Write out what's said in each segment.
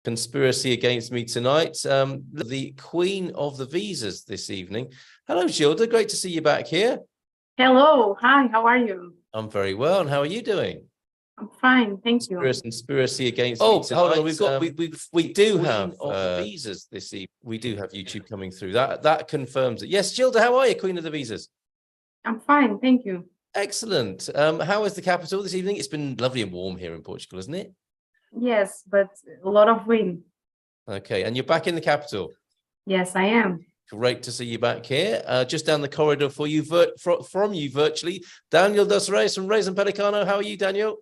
conspiracy against me tonight. The Queen of the Visas this evening. Hello, Gilda. Great to see you back here. Hello. Hi. How are you? I'm very well. And how are you doing? I'm fine. Thank you. Conspiracy against me tonight. Hold on. We do have visas this evening. We do have YouTube coming through. That confirms it. Yes, Gilda, how are you, Queen of the Visas? I'm fine. Thank you. Excellent. How is the capital this evening? It's been lovely and warm here in Portugal, isn't it? Yes, but a lot of wind. Okay. And you're back in the capital? Yes, I am. Great to see you back here. Just down the corridor for you, from you virtually, Daniel dos Reis from Reis and Pelicano. How are you, Daniel?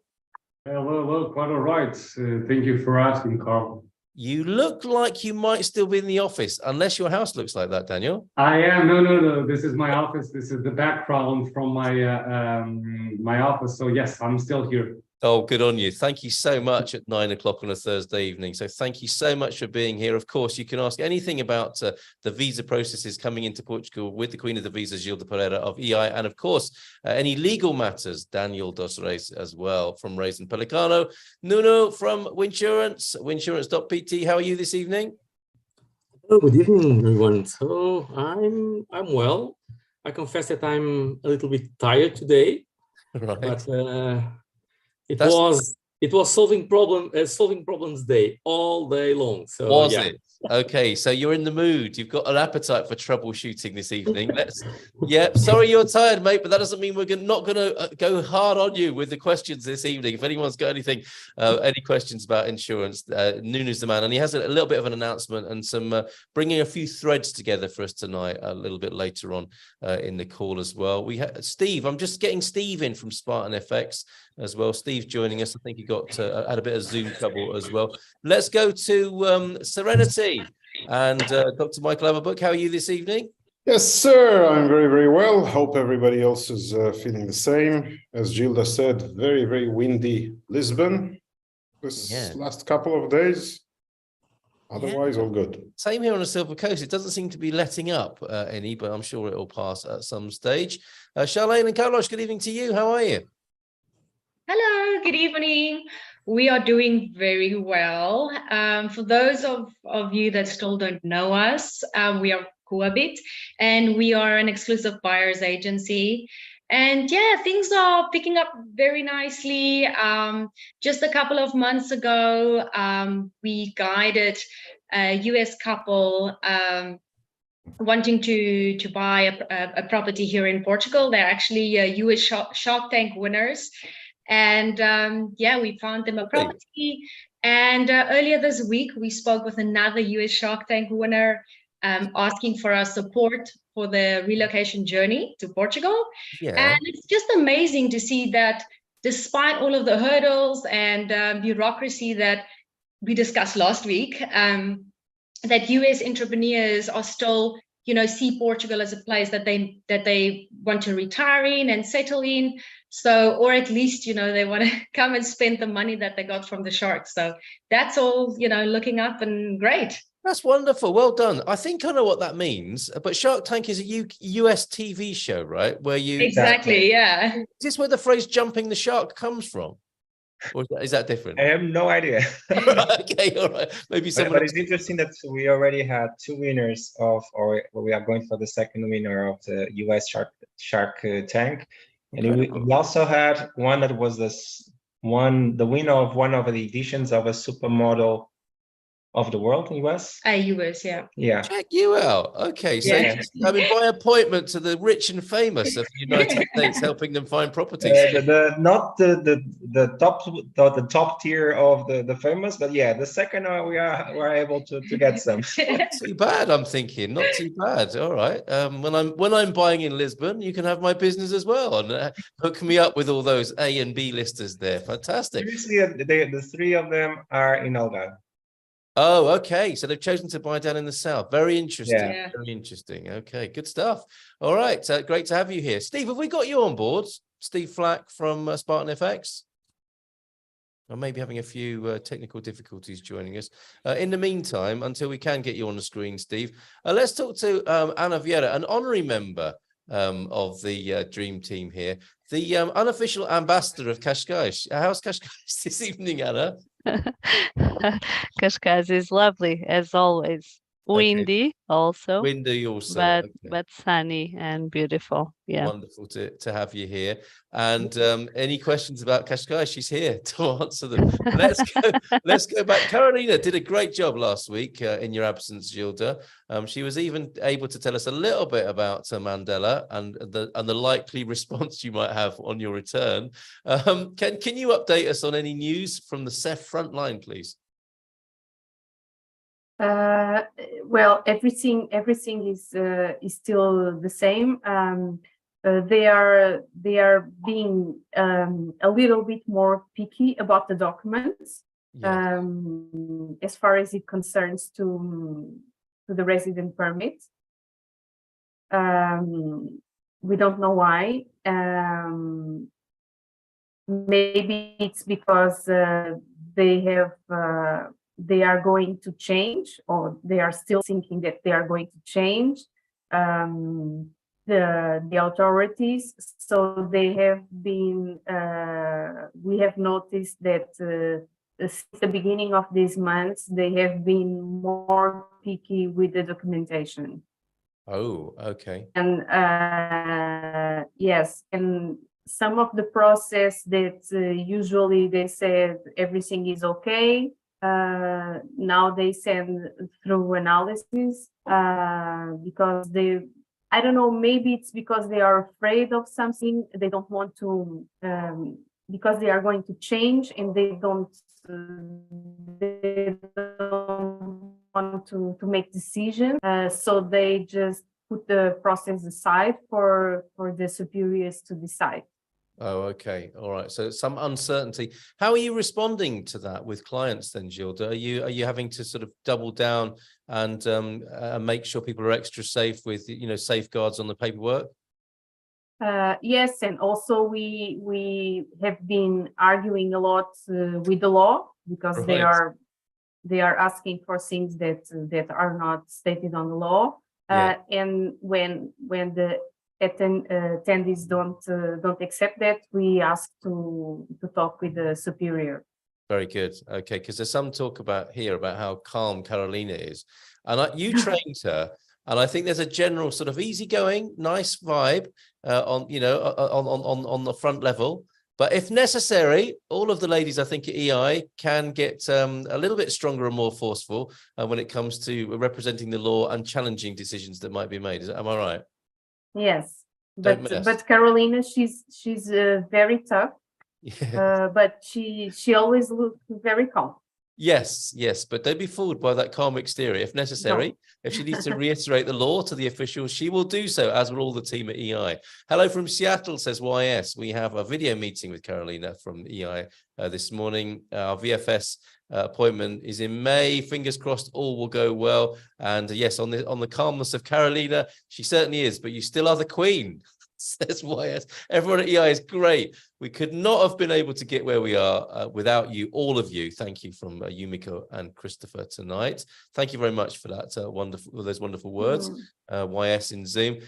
Well, quite all right. Thank you for asking, Carl. You look like you might still be in the office, unless your house looks like that, Daniel. I am. No. This is my office. This is the background from my my office. So yes, I'm still here. Oh, good on you. Thank you so much at 9 o'clock on a Thursday evening. So thank you so much for being here. Of course, you can ask anything about the visa processes coming into Portugal with the Queen of the Visas, Gilda Pereira of EI. And of course, any legal matters, Daniel dos Reis as well from Reis and Pelicano. Nuno from Winsurance, winsurance.pt. How are you this evening? Oh, good evening, everyone. So I'm well. I confess that I'm a little bit tired today. Right. But it was solving problems day all day long. So was it? Okay, so you're in the mood. You've got an appetite for troubleshooting this evening. Sorry you're tired, mate, but that doesn't mean we're not going to go hard on you with the questions this evening. If anyone's got anything, any questions about insurance, Nuno's the man, and he has a little bit of an announcement and some bringing a few threads together for us tonight a little bit later on in the call as well. We have Steve. I'm just getting Steve in from Spartan FX as well. Steve's joining us. I think he had a bit of Zoom trouble as well. Let's go to Serenity and Dr. Michael Averbook. How are you this evening? Yes, sir. I'm very, very well. Hope everybody else is feeling the same. As Gilda said, very, very windy Lisbon this last couple of days. Otherwise, all good. Same here on the Silver Coast. It doesn't seem to be letting up any, but I'm sure it will pass at some stage. Charlene and Carlos, good evening to you. How are you? Hello, good evening. We are doing very well. For those of you that still don't know us, we are Coabit, and we are an exclusive buyers agency. And yeah, things are picking up very nicely. Just a couple of months ago, we guided a US couple wanting to buy a property here in Portugal. They're actually US Shark Tank winners. And we found them a property. And earlier this week, we spoke with another US Shark Tank winner asking for our support for the relocation journey to Portugal. Yeah. And it's just amazing to see that despite all of the hurdles and bureaucracy that we discussed last week, that US entrepreneurs are still, see Portugal as a place that they want to retire in and settle in. So, or at least, they want to come and spend the money that they got from the sharks. So that's all, looking up and great. That's wonderful. Well done. I think I know what that means. But Shark Tank is a US TV show, right? Where you exactly, yeah. Is this where the phrase "jumping the shark" comes from, or is that different? I have no idea. Okay, all right. Maybe someone. But it's interesting that we already had two winners or we are going for the second winner of the US Shark Tank, and we also had one that was the winner of one of the editions of a supermodel of the world in US. US, yeah. Check you out. Okay, so by appointment to the rich and famous of the United States, helping them find properties. Not the top tier of the famous, but the second we're able to get some. Not too bad, I'm thinking. Not too bad. All right. When I'm buying in Lisbon, you can have my business as well and hook me up with all those A and B listers there. Fantastic. Usually, the three of them are in Algarve. Oh, okay. So they've chosen to buy down in the south. Very interesting. Yeah. Very interesting. Okay, good stuff. All right. Great to have you here. Steve, have we got you on board? Steve Flack from Spartan FX? I may be having a few technical difficulties joining us. In the meantime, until we can get you on the screen, Steve, let's talk to Ana Vieira, an honorary member of the Dream Team here, the unofficial ambassador of Cascais. How's Cascais this evening, Anna? Cascais is lovely as always. Windy also, Windy also. but sunny and beautiful. Yeah. Wonderful to have you here. And any questions about Cascais? She's here to answer them. Let's go back. Carolina did a great job last week in your absence, Gilda. She was even able to tell us a little bit about Mandela and the likely response you might have on your return. Can you update us on any news from the CEF front line, please? Well, everything is still the same. They are being a little bit more picky about the documents, as far as it concerns to the resident permit. We don't know why. Maybe it's because they are going to change, or they are still thinking that they are going to change the authorities. So they have been, we have noticed that since the beginning of this month, they have been more picky with the documentation. Oh, okay. And yes, and some of the process that usually they said everything is okay. Now they send through analysis because I don't know, maybe it's because they are afraid of something. They don't want to, because they are going to change, and they don't want to make decisions. So they just put the process aside for the superiors to decide. Oh, okay. All right. So some uncertainty. How are you responding to that with clients then, Gilda? Are you having to sort of double down and make sure people are extra safe with, safeguards on the paperwork? Yes, and also we have been arguing a lot with the law, because they are asking for things that are not stated on the law. And when the attendees don't accept that, we ask to talk with the superior. Very good. Okay, because there's some talk about how calm Carolina is, and you trained her, and I think there's a general sort of easygoing, nice vibe on the front level. But if necessary, all of the ladies, I think, at EI can get a little bit stronger and more forceful when it comes to representing the law and challenging decisions that might be made. Am I right? Yes, but Carolina, she's very tough, but she always looks very calm. Yes, but don't be fooled by that calm exterior. If necessary, if she needs to reiterate the law to the officials, she will do so, as will all the team at EI. Hello from Seattle, says YS. We have a video meeting with Carolina from EI this morning. Our VFS appointment is in May. Fingers crossed, all will go well. And yes, on the calmness of Carolina, she certainly is. But you still are the queen, says YS. Everyone at EI is great. We could not have been able to get where we are without you, all of you. Thank you from Yumiko and Christopher tonight. Thank you very much for that those wonderful words. YS in Zoom.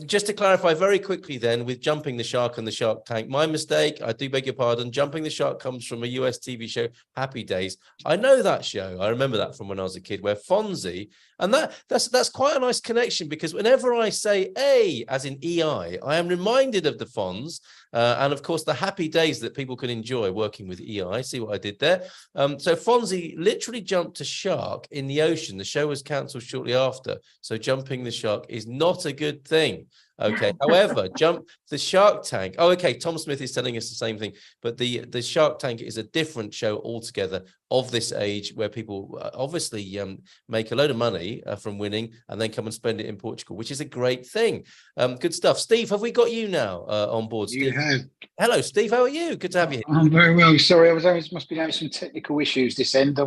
Just to clarify very quickly then, with Jumping the Shark and the Shark Tank, my mistake, I do beg your pardon. Jumping the Shark comes from a US TV show, Happy Days. I know that show. I remember that from when I was a kid, where Fonzie, and that's quite a nice connection, because whenever I say A, as in EI, I am reminded of the Fonz, and of course the happy days that people can enjoy working with EI. See what I did there? So Fonzie literally jumped a shark in the ocean. The show was cancelled shortly after. So jumping the shark is not a good thing. Okay. However, Jump the Shark Tank. Oh, okay. Tom Smith is telling us the same thing, but the Shark Tank is a different show altogether, of this age, where people obviously make a load of money from winning and then come and spend it in Portugal, which is a great thing. Good stuff. Steve, have we got you now on board? Steve? You have. Hello, Steve. How are you? Good to have you here. I'm very well. Sorry, must be having some technical issues this end. I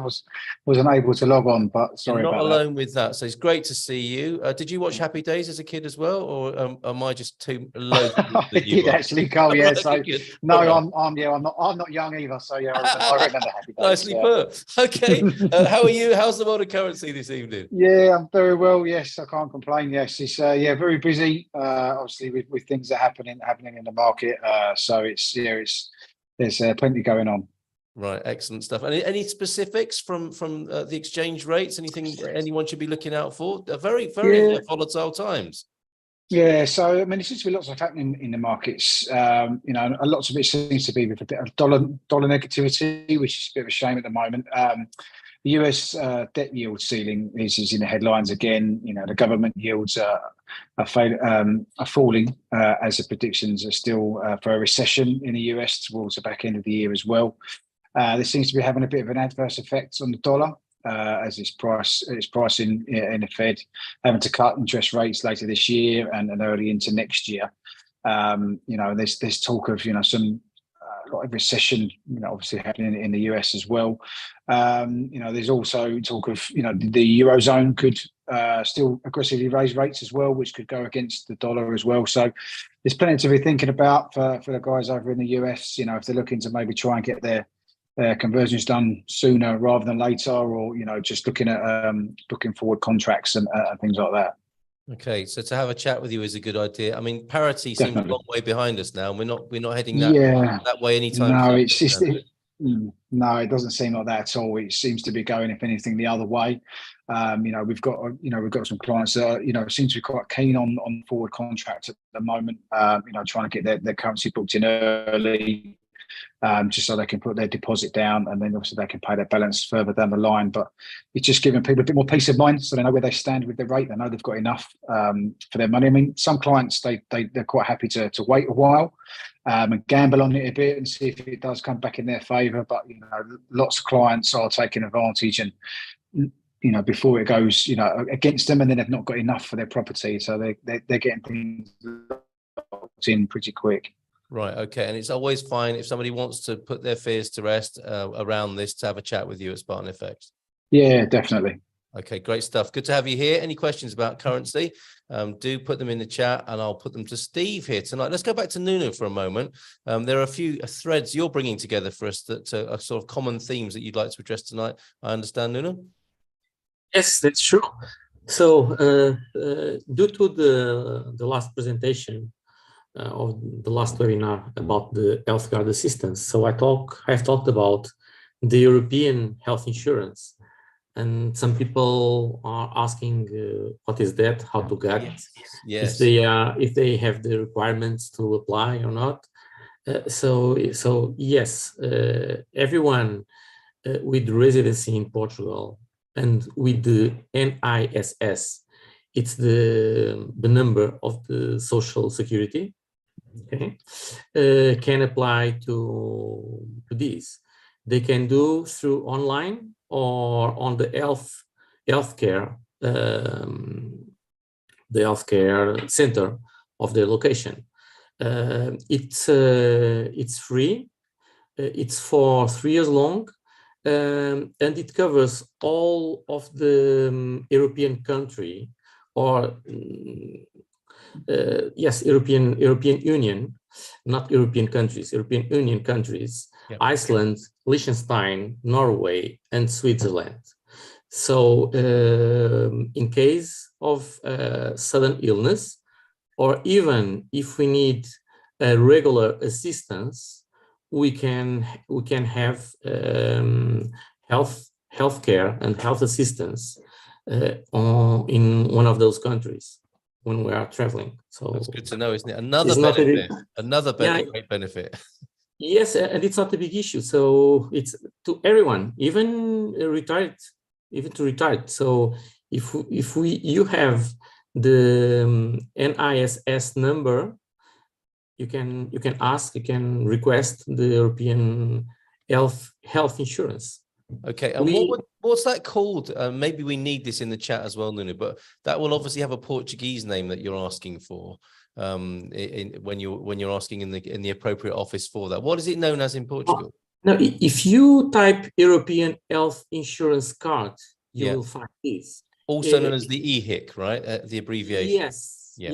wasn't able to log on, but sorry You're about that. Not alone with that. So it's great to see you. Did you watch Happy Days as a kid as well, or am I just too low? I did actually, Carl. Yeah. So no, I'm not young either. So yeah, I remember Happy Days. Nicely put. Okay. How are you? How's the world of currency this evening? Yeah, I'm very well. Yes, I can't complain. Yes, it's very busy. Obviously with things that are happening in the market. So there's plenty going on. Right, excellent stuff. And any specifics from the exchange rates? Anything anyone should be looking out for? Very volatile times. Yeah, so I mean, there seems to be lots of happening in the markets. You know, lots of it seems to be with a bit of dollar negativity, which is a bit of a shame at the moment. The US debt yield ceiling is in the headlines again. You know, the government yields are falling as the predictions are still for a recession in the US towards the back end of the year as well. This seems to be having a bit of an adverse effect on the dollar. As its pricing in the Fed having to cut interest rates later this year and early into next year. You know, there's talk of, you know, some a lot of recession, you know, obviously happening in the US as well. You know, there's also talk of, you know, the Eurozone could still aggressively raise rates as well, which could go against the dollar as well. So there's plenty to be thinking about for the guys over in the US, you know, if they're looking to maybe try and get their conversions done sooner rather than later, or, you know, just looking at booking forward contracts and things like that. Okay, so to have a chat with you is a good idea. I mean, parity seems a long way behind us now, and we're not heading that way anytime no, soon. It's just no, it doesn't seem like that at all. It seems to be going, if anything, the other way. You know, we've got some clients that, you know, seem to be quite keen on forward contracts at the moment. You know, trying to get their currency booked in early. Just so they can put their deposit down, and then obviously they can pay their balance further down the line. But it's just giving people a bit more peace of mind, so they know where they stand with their rate. They know they've got enough for their money. I mean, some clients they're quite happy to wait a while and gamble on it a bit and see if it does come back in their favour. But, you know, lots of clients are taking advantage, and, you know, before it goes, you know, against them, and then they've not got enough for their property, so they're getting things locked in pretty quick. Right. Okay. And it's always fine if somebody wants to put their fears to rest around this, to have a chat with you at Spartan FX. Yeah, definitely. Okay, great stuff. Good to have you here. Any questions about currency? Do put them in the chat, and I'll put them to Steve here tonight. Let's go back to Nuno for a moment. There are a few threads you're bringing together for us that are sort of common themes that you'd like to address tonight. I understand, Nuno? Yes, that's true. So due to the last presentation of the last webinar about the healthcare assistance, so I've talked about the European health insurance, and some people are asking what is that, how to get it, yes. if they have the requirements to apply or not. So yes, everyone with residency in Portugal and with the NISS, it's the number of the Social Security, okay, can apply to this. They can do through online or on the healthcare center of their location. It's free. It's for 3 years long, and it covers all of the European country, or yes, European Union, not European countries, European Union countries, yep. Iceland, Liechtenstein, Norway, and Switzerland. So in case of sudden illness, or even if we need regular assistance, we can have healthcare and health assistance in one of those countries when we are traveling. So that's good to know, isn't it? Another benefit, another great benefit. Yes, and it's not a big issue. So it's to everyone, even retired, even to retired. So if you have the NISS number, you can request the European health insurance. Okay, and what's that called? Maybe we need this in the chat as well, Nuno, but that will obviously have a Portuguese name that you're asking for when you're asking in the appropriate office for that. What is it known as in Portugal? No, if you type European Health Insurance Card, you will find this. Also known as the EHIC, right? The abbreviation. Yes. Yeah.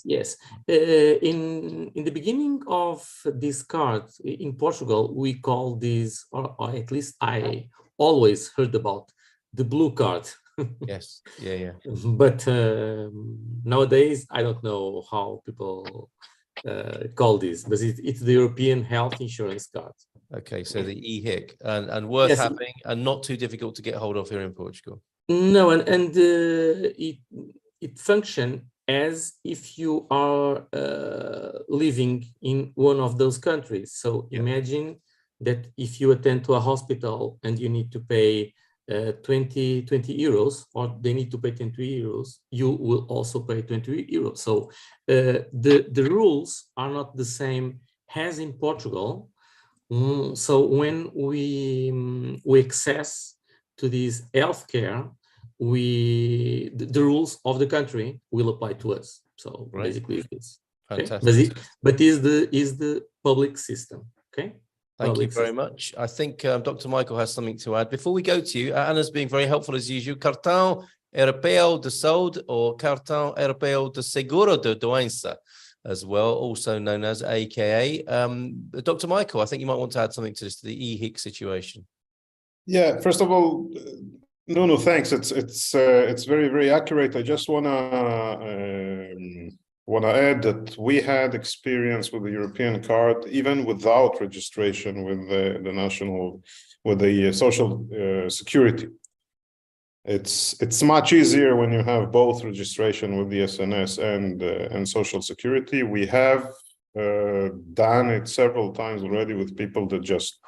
Yes. In the beginning of this card in Portugal, we call this, or at least I always heard about, the blue card. Yes. Yeah. But nowadays, I don't know how people call this, but it's the European Health Insurance Card. Okay, so the e-hic and worth Yes. having and not too difficult to get hold of here in Portugal. No, and it function as if you are living in one of those countries. So imagine that if you attend to a hospital and you need to pay 20 euros, or they need to pay 20 euros, you will also pay 20 euros. So the rules are not the same as in Portugal. So when we access to this healthcare, the rules of the country will apply to us. So basically, it's fantastic. Okay? But is the public system? Okay. Thank you very much. I think Dr. Michael has something to add. Before we go to you, Anna's being very helpful as usual. Cartão Europeu de Saúde or Cartão Europeu de Seguro de Doença as well, also known as AKA. Dr. Michael, I think you might want to add something to this, to the e-hic situation. Yeah, first of all, no, thanks. It's very, very accurate. I just wanna add that we had experience with the European card, even without registration with the social security. It's much easier when you have both registration with the SNS and social security. We have done it several times already with people that just,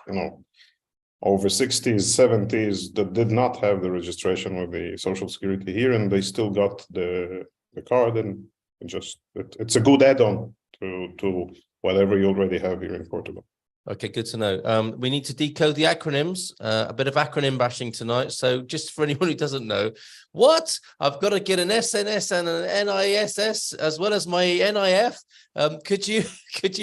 over 60s, 70s, that did not have the registration with the social security here, and they still got the card, and it's a good add-on to whatever you already have here in Portugal. Okay, good to know. We need to decode the acronyms, a bit of acronym bashing tonight. So just for anyone who doesn't know, what? I've got to get an SNS and an NISS as well as my NIF. Could you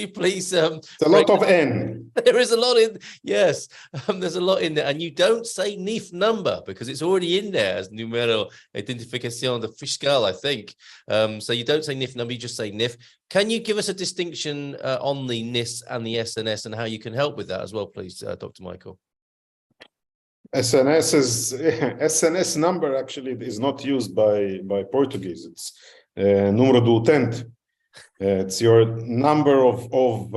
please? It's a lot of N. There is a lot in, yes, there's a lot in there. And you don't say NIF number because it's already in there as Número Identificación de Fiscal, I think. So you don't say NIF number, you just say NIF. Can you give us a distinction on the NIS and the SNS and how you can help with that as well, please, Dr. Michael? SNS number actually is not used by Portuguese. It's número do utente. It's your number of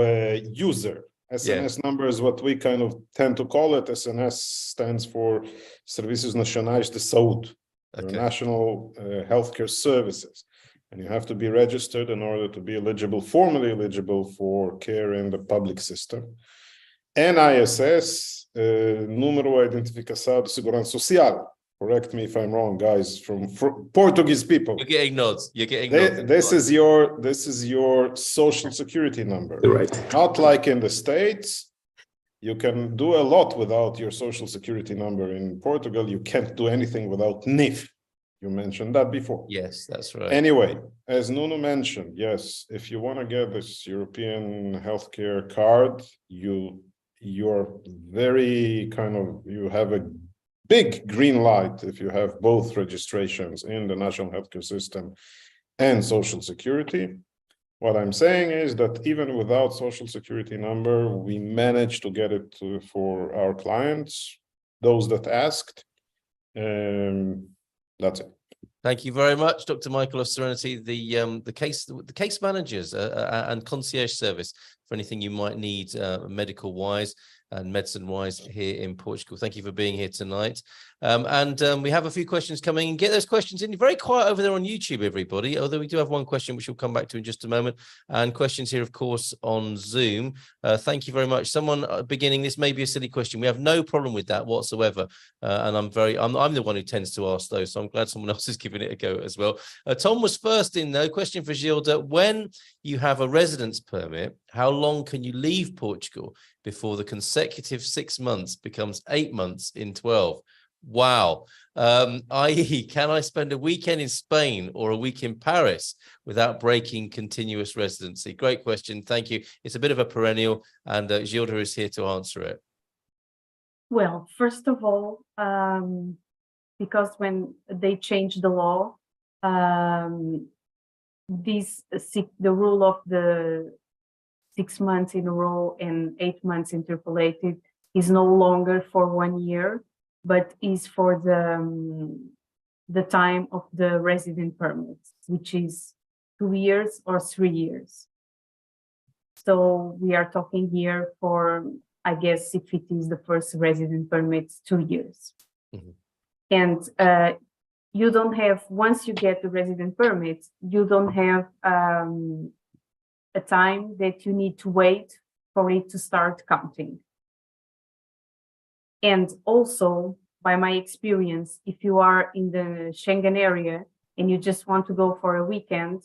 user. SNS number is what we kind of tend to call it. SNS stands for Serviços Nacionais de Saúde, National Healthcare Services. And you have to be registered in order to be formally eligible for care in the public system. NISS, Número Identificação de Segurança Social. Correct me if I'm wrong, guys, from Portuguese people. You're getting nods. You're getting nods. This is your social security number. Right. Not like in the States. You can do a lot without your social security number. In Portugal, you can't do anything without NIF. You mentioned that before. Yes, that's right. Anyway, as Nuno mentioned, yes, if you want to get this European healthcare card, you're very you have a big green light if you have both registrations in the national healthcare system and social security. What I'm saying is that even without social security number, we managed to get it for our clients, those that asked. That's it. Thank you very much, Dr. Michael of Serenity, the case managers and concierge service for anything you might need medical wise and medicine wise here in Portugal. Thank you for being here tonight. We have a few questions coming in. Get those questions in. You're very quiet over there on YouTube, everybody, although we do have one question which we'll come back to in just a moment, and questions here, of course, on Zoom. Thank you very much. Someone beginning, this may be a silly question. We have no problem with that whatsoever. And I'm the one who tends to ask those, so I'm glad someone else is giving it a go as well. Tom was first in, though. Question for Gilda. When you have a residence permit, how long can you leave Portugal before the consecutive 6 months becomes 8 months in 12? Wow. I.e., can I spend a weekend in Spain or a week in Paris without breaking continuous residency? Great question. Thank you. It's a bit of a perennial, and Gilda is here to answer it. Well, first of all, because when they changed the law, the rule of the 6 months in a row and 8 months interpolated is no longer for 1 year, but is for the time of the resident permit, which is 2 years or 3 years. So we are talking here for I guess if it is the first resident permit, 2 years. And you don't have, once you get the resident permit, you don't have a time that you need to wait for it to start counting. And also, by my experience, if you are in the Schengen area and you just want to go for a weekend,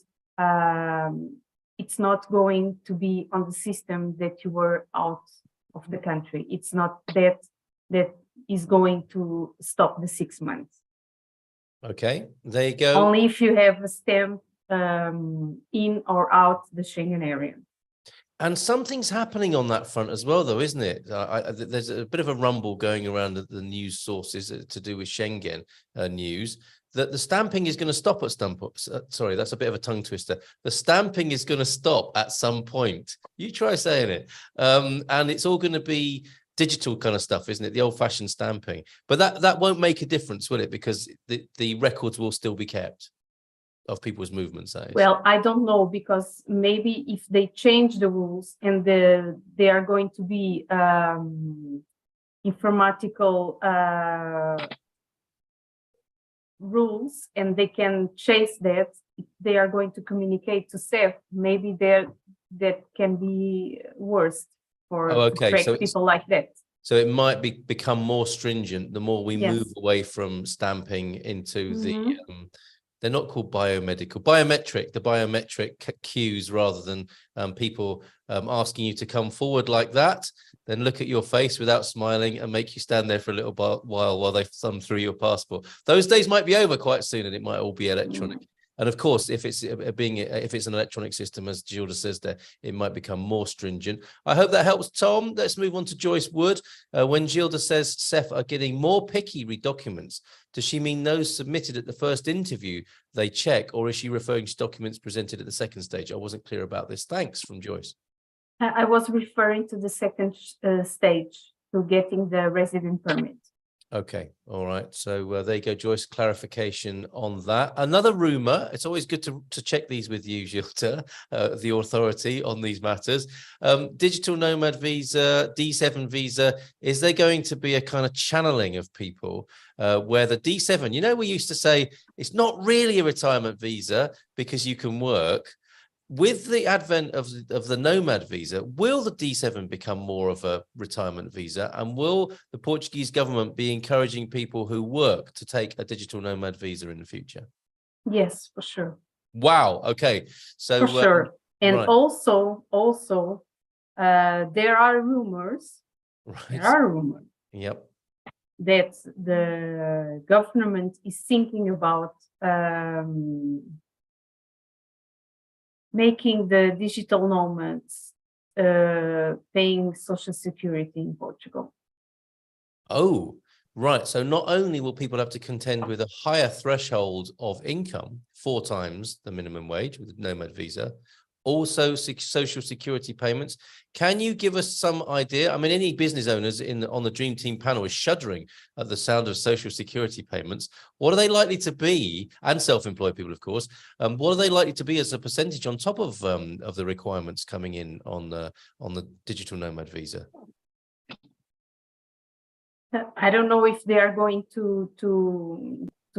it's not going to be on the system that you were out of the country. It's not that is going to stop the 6 months. Okay, there you go. Only if you have a stamp in or out the Schengen area. And something's happening on that front as well, though, isn't it? There's a bit of a rumble going around the news sources to do with Schengen news, that the stamping is going to stop at some point. Sorry, that's a bit of a tongue twister. The stamping is going to stop at some point. You try saying it. And it's all going to be digital kind of stuff, isn't it? The old-fashioned stamping. But that won't make a difference, will it? Because the records will still be kept of people's movements. Well, I don't know, because maybe if they change the rules and they are going to be informatical rules, and they can chase that, if they are going to communicate to CEF, maybe that can be worse for people like that. So it might become more stringent the more we move away from stamping into the they're not called biometric, the biometric cues, rather than people asking you to come forward like that, then look at your face without smiling and make you stand there for a little while they thumb through your passport. Those days might be over quite soon, and it might all be electronic. And of course, if it's an electronic system, as Gilda says there, it might become more stringent. I hope that helps, Tom. Let's move on to Joyce Wood. When Gilda says CEF are getting more picky re documents, does she mean those submitted at the first interview they check, or is she referring to documents presented at the second stage? I wasn't clear about this. Thanks, from Joyce. I was referring to the second stage, to getting the resident permit. Okay, all right. So there you go, Joyce, clarification on that. Another rumor, it's always good to check these with you, Gilda, the authority on these matters. Digital nomad visa, D7 visa, is there going to be a kind of channeling of people where the D7, we used to say it's not really a retirement visa because you can work. With the advent of the nomad visa, will the D7 become more of a retirement visa? And will the Portuguese government be encouraging people who work to take a digital nomad visa in the future? Yes, for sure. Wow. Okay. So for sure. And right. also, there are rumors. Right. There are rumors. Yep. That the government is thinking about making the digital nomads paying Social Security in Portugal. Oh, right. So not only will people have to contend with a higher threshold of income, 4 times the minimum wage with the nomad visa, also Social Security payments. Can you give us some idea? I mean, any business owners on the Dream Team panel is shuddering at the sound of Social Security payments. What are they likely to be, and self-employed people, of course, what are they likely to be as a percentage on top of the requirements coming in on the digital nomad visa? I don't know if they are going to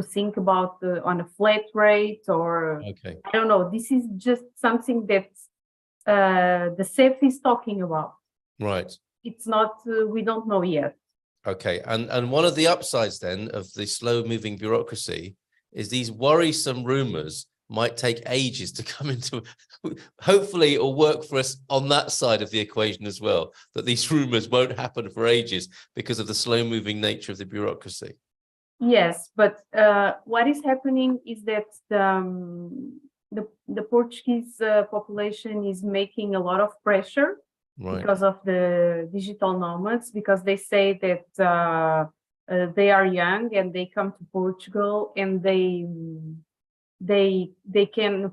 think about on a flat rate, or I don't know. This is just something that the CEF is talking about. Right. It's not, we don't know yet. Okay. And one of the upsides then of the slow moving bureaucracy is these worrisome rumors might take ages to come into, hopefully it'll work for us on that side of the equation as well, that these rumors won't happen for ages because of the slow moving nature of the bureaucracy. Yes, but what is happening is that the Portuguese population is making a lot of pressure because of the digital nomads, because they say that they are young and they come to Portugal and they can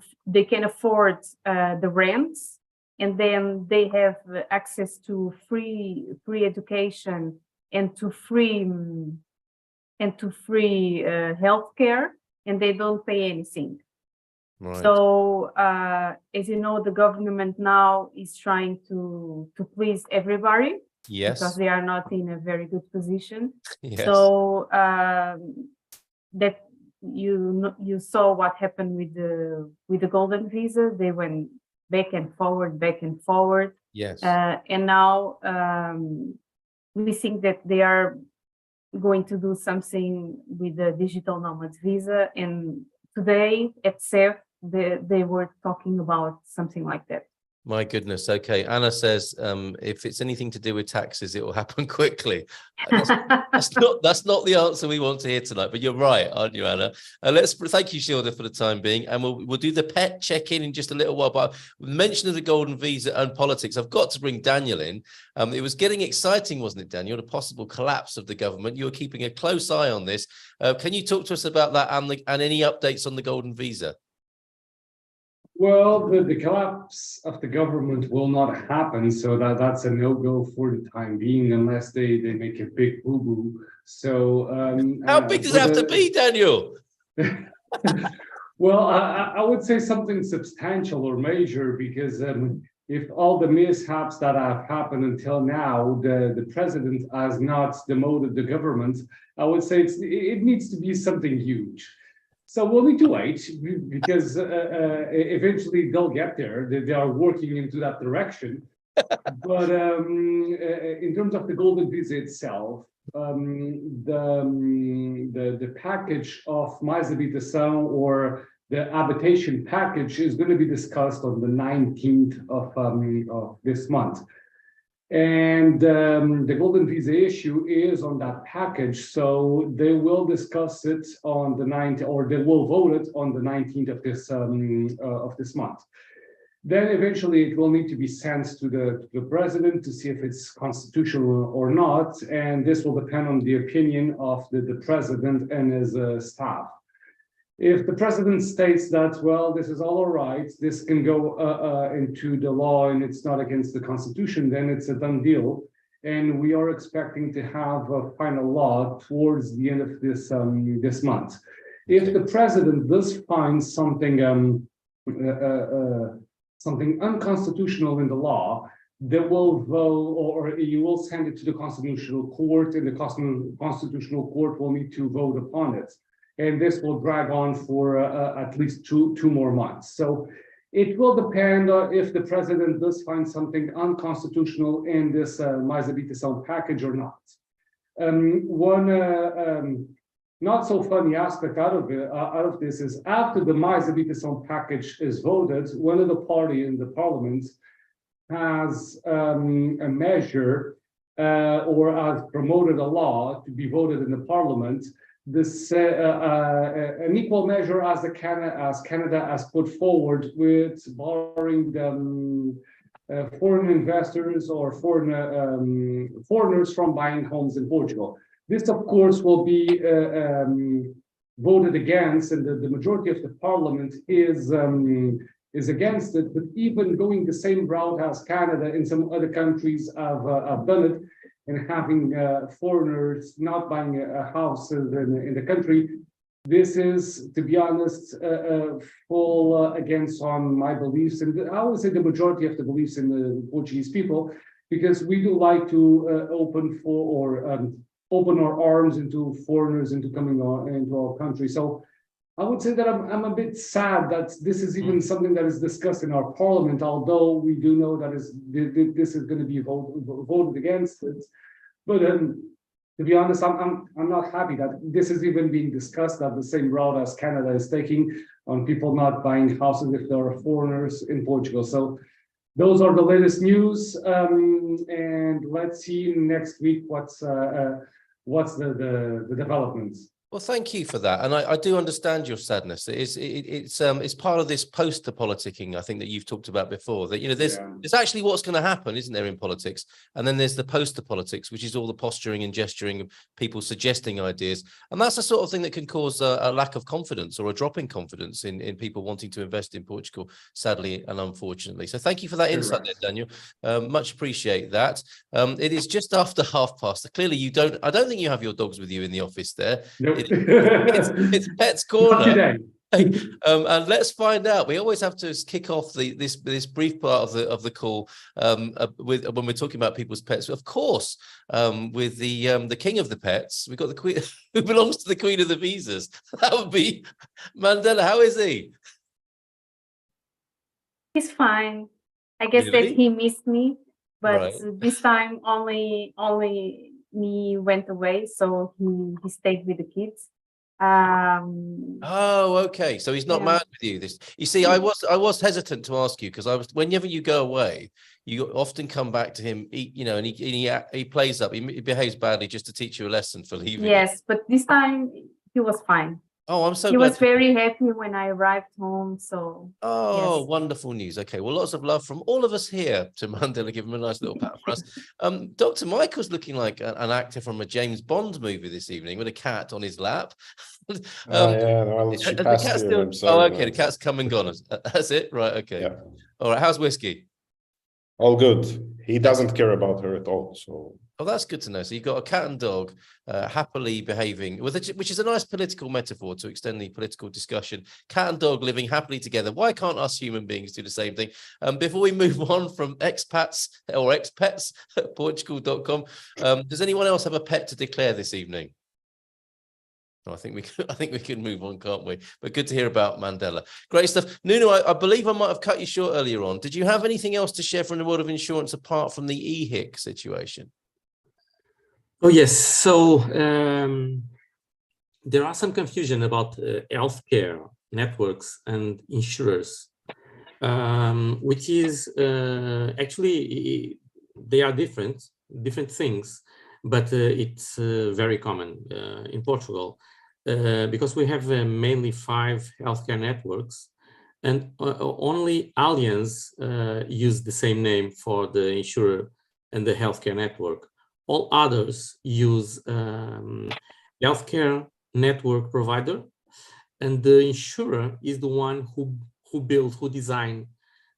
afford the rents, and then they have access to free education and to free healthcare, and they don't pay anything. Right. So, as you know, the government now is trying to please everybody. Yes. because they are not in a very good position. Yes. So that you saw what happened with the golden visa. They went back and forward. Yes. And now we think that they are going to do something with the digital nomads visa. And today at CEF, they were talking about something like that. My goodness. Okay. Anna says, if it's anything to do with taxes, it will happen quickly. That's not the answer we want to hear tonight, but you're right, aren't you, Anna? Thank you, Shilda, for the time being. And we'll do the pet check-in in just a little while. But mention of the golden visa and politics, I've got to bring Daniel in. It was getting exciting, wasn't it, Daniel? The possible collapse of the government. You were keeping a close eye on this. Can you talk to us about that and any updates on the golden visa? Well, the collapse of the government will not happen, so that's a no-go for the time being, unless they make a big boo-boo. So how big does it have to be, Daniel? Well, I would say something substantial or major, because if all the mishaps that have happened until now, the president has not demoted the government, I would say it needs to be something huge. So we'll need to wait, because eventually they'll get there. They are working into that direction. But in terms of the golden visa itself, the package of mais habitação, or the habitation package, is going to be discussed on the 19th of this month. And the golden visa issue is on that package, so they will discuss it on the 9th, or they will vote it on the 19th of this month. Then eventually it will need to be sent to the president to see if it's constitutional or not, and this will depend on the opinion of the president and his staff. If the president states that, well, this is all right, this can go into the law and it's not against the constitution, then it's a done deal. And we are expecting to have a final law towards the end of this month. If the president does find something unconstitutional in the law, they will vote, or you will send it to the Constitutional Court, and the Constitutional Court will need to vote upon it. And this will drag on for at least two more months. So it will depend if the president does find something unconstitutional in this mais habitação package or not. One not so funny aspect out of this is, after the mais habitação package is voted, one of the party in the parliament has a measure or has promoted a law to be voted in the parliament. This an equal measure as Canada has put forward, with barring foreign investors or foreigners from buying homes in Portugal. This, of course, will be voted against, and the majority of the parliament is against it. But even going the same route as Canada, in some other countries have done it, and having foreigners not buying houses in the country, this is, to be honest, full against on my beliefs, and I would say the majority of the beliefs in the Portuguese people, because we do like to open our arms into foreigners into coming into our country. So I would say that I'm a bit sad that this is even something that is discussed in our parliament, although we do know that this is going to be voted against it. But to be honest, I'm not happy that this is even being discussed at the same route as Canada is taking on people not buying houses if there are foreigners in Portugal. So those are the latest news, and let's see next week what's the developments. Well, thank you for that, and I do understand your sadness. It's part of this poster politicking, I think, that you've talked about before. That there's actually what's going to happen, isn't there, in politics, and then there's the poster politics, which is all the posturing and gesturing of people suggesting ideas, and that's the sort of thing that can cause a lack of confidence or a drop in confidence in people wanting to invest in Portugal, sadly and unfortunately. So thank you for that insight there, Daniel. Much appreciate that. It is just after 30:30. Clearly, I don't think you have your dogs with you in the office there. Nope. It's Pet's Corner. And let's find out. We always have to kick off this brief part of the call with when we're talking about people's pets. Of course, with the king of the pets, we've got the queen who belongs to the queen of the visas. That would be Mandela. How is he? He's fine. I guess Really? that he missed me, but Right. this time only me went away, so he stayed with the kids. Oh, okay. So he's not Yeah. mad with you. You see, I was hesitant to ask you because whenever you go away, you often come back to him, and he plays up. He behaves badly just to teach you a lesson for leaving. Yes, but this time he was fine. Oh, I'm so He glad. was very happy when I arrived home. So Oh, yes. wonderful news. Okay, well, lots of love from all of us here to Mandela. Give him a nice little pat for us. Dr. Michael's looking like an actor from a James Bond movie this evening with a cat on his lap. Yeah, well, she the passed cat's here, still. I'm sorry, Oh, okay, the but- cat's come and gone. That's it, right? Okay. Yeah, All right. How's Whiskey? all good. He doesn't care about her at all, so. Oh, that's good to know. So you've got a cat and dog happily behaving, which is a nice political metaphor to extend the political discussion. Cat and dog living happily together. Why can't us human beings do the same thing? Before we move on from expats or expats at Portugal.com, does anyone else have a pet to declare this evening? I think we can move on, can't we? But good to hear about Mandela. Great stuff. Nuno, I believe I might have cut you short earlier on. Did you have anything else to share from the world of insurance apart from the EHIC situation? Oh, yes. So there are some confusion about healthcare networks and insurers, which is actually, they are different things, but it's very common in Portugal because we have mainly 5 healthcare networks, and only Allianz use the same name for the insurer and the healthcare network. All others use healthcare network provider, and the insurer is the one who design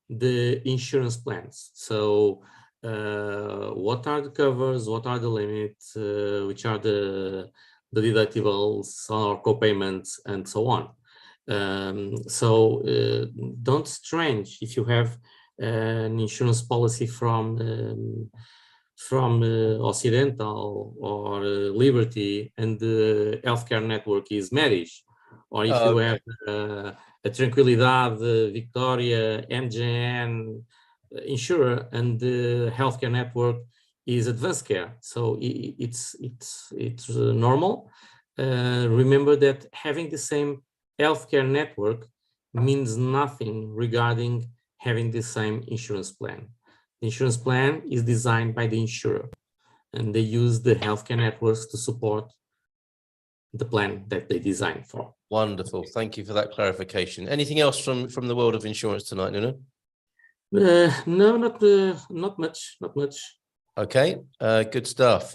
the insurance plans. So what are the covers, what are the limits, which are the deductibles or co-payments, and so on. So don't strange if you have an insurance policy from Occidental or Liberty, and the healthcare network is Medis, or if you have a Tranquilidad, Victoria, MGN insurer, and the healthcare network is Advanced Care. So it's normal. Remember that having the same healthcare network means nothing regarding having the same insurance plan. The insurance plan is designed by the insurer, and they use the healthcare networks to support the plan that they designed for. Wonderful. Thank you for that clarification. Anything else from the world of insurance tonight, Nuno? No, not much. Okay, good stuff.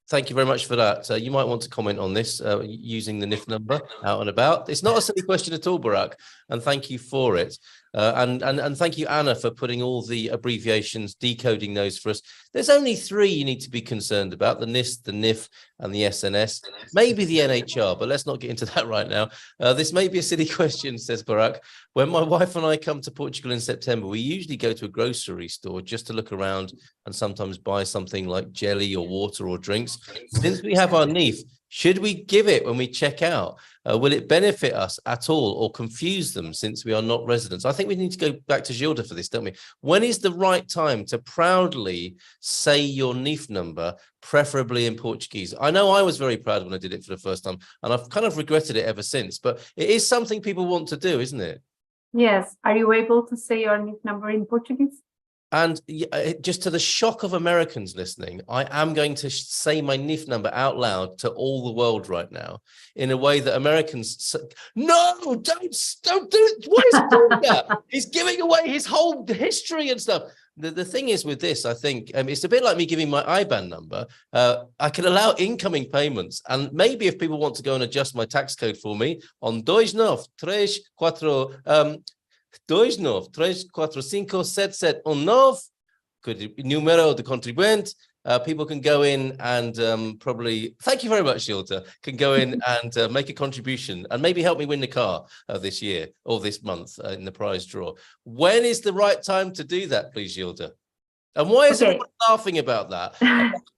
Thank you very much for that. You might want to comment on this using the NIF number out and about. It's not a silly question at all, Barak, and thank you for it. And thank you, Anna, for putting all the abbreviations, decoding those for us. There's only 3 you need to be concerned about: the NIST, the NIF, and the SNS. Maybe the NHR, but let's not get into that right now. This may be a silly question, says Barak. When my wife and I come to Portugal in September, we usually go to a grocery store just to look around and sometimes buy something like jelly or water or drinks. Since we have our NIF, should we give it when we check out? Will it benefit us at all or confuse them since we are not residents? I think we need to go back to Gilda for this, don't we? When is the right time to proudly say your NIF number, preferably in Portuguese? I know I was very proud when I did it for the first time, and I've kind of regretted it ever since, but it is something people want to do, isn't it? Yes. Are you able to say your NIF number in Portuguese? And just to the shock of Americans listening, I am going to say my NIF number out loud to all the world right now in a way that Americans say, no, don't do it. What is he doing that? He's giving away his whole history and stuff. The thing is with this, I think it's a bit like me giving my IBAN number. I can allow incoming payments. And maybe if people want to go and adjust my tax code for me on 2934 29345719, número de contribuinte people can go in and probably, thank you very much, Gilda, can go in and make a contribution and maybe help me win the car this year or this month in the prize draw. When is the right time to do that, please, Gilda? And why is everyone laughing about that?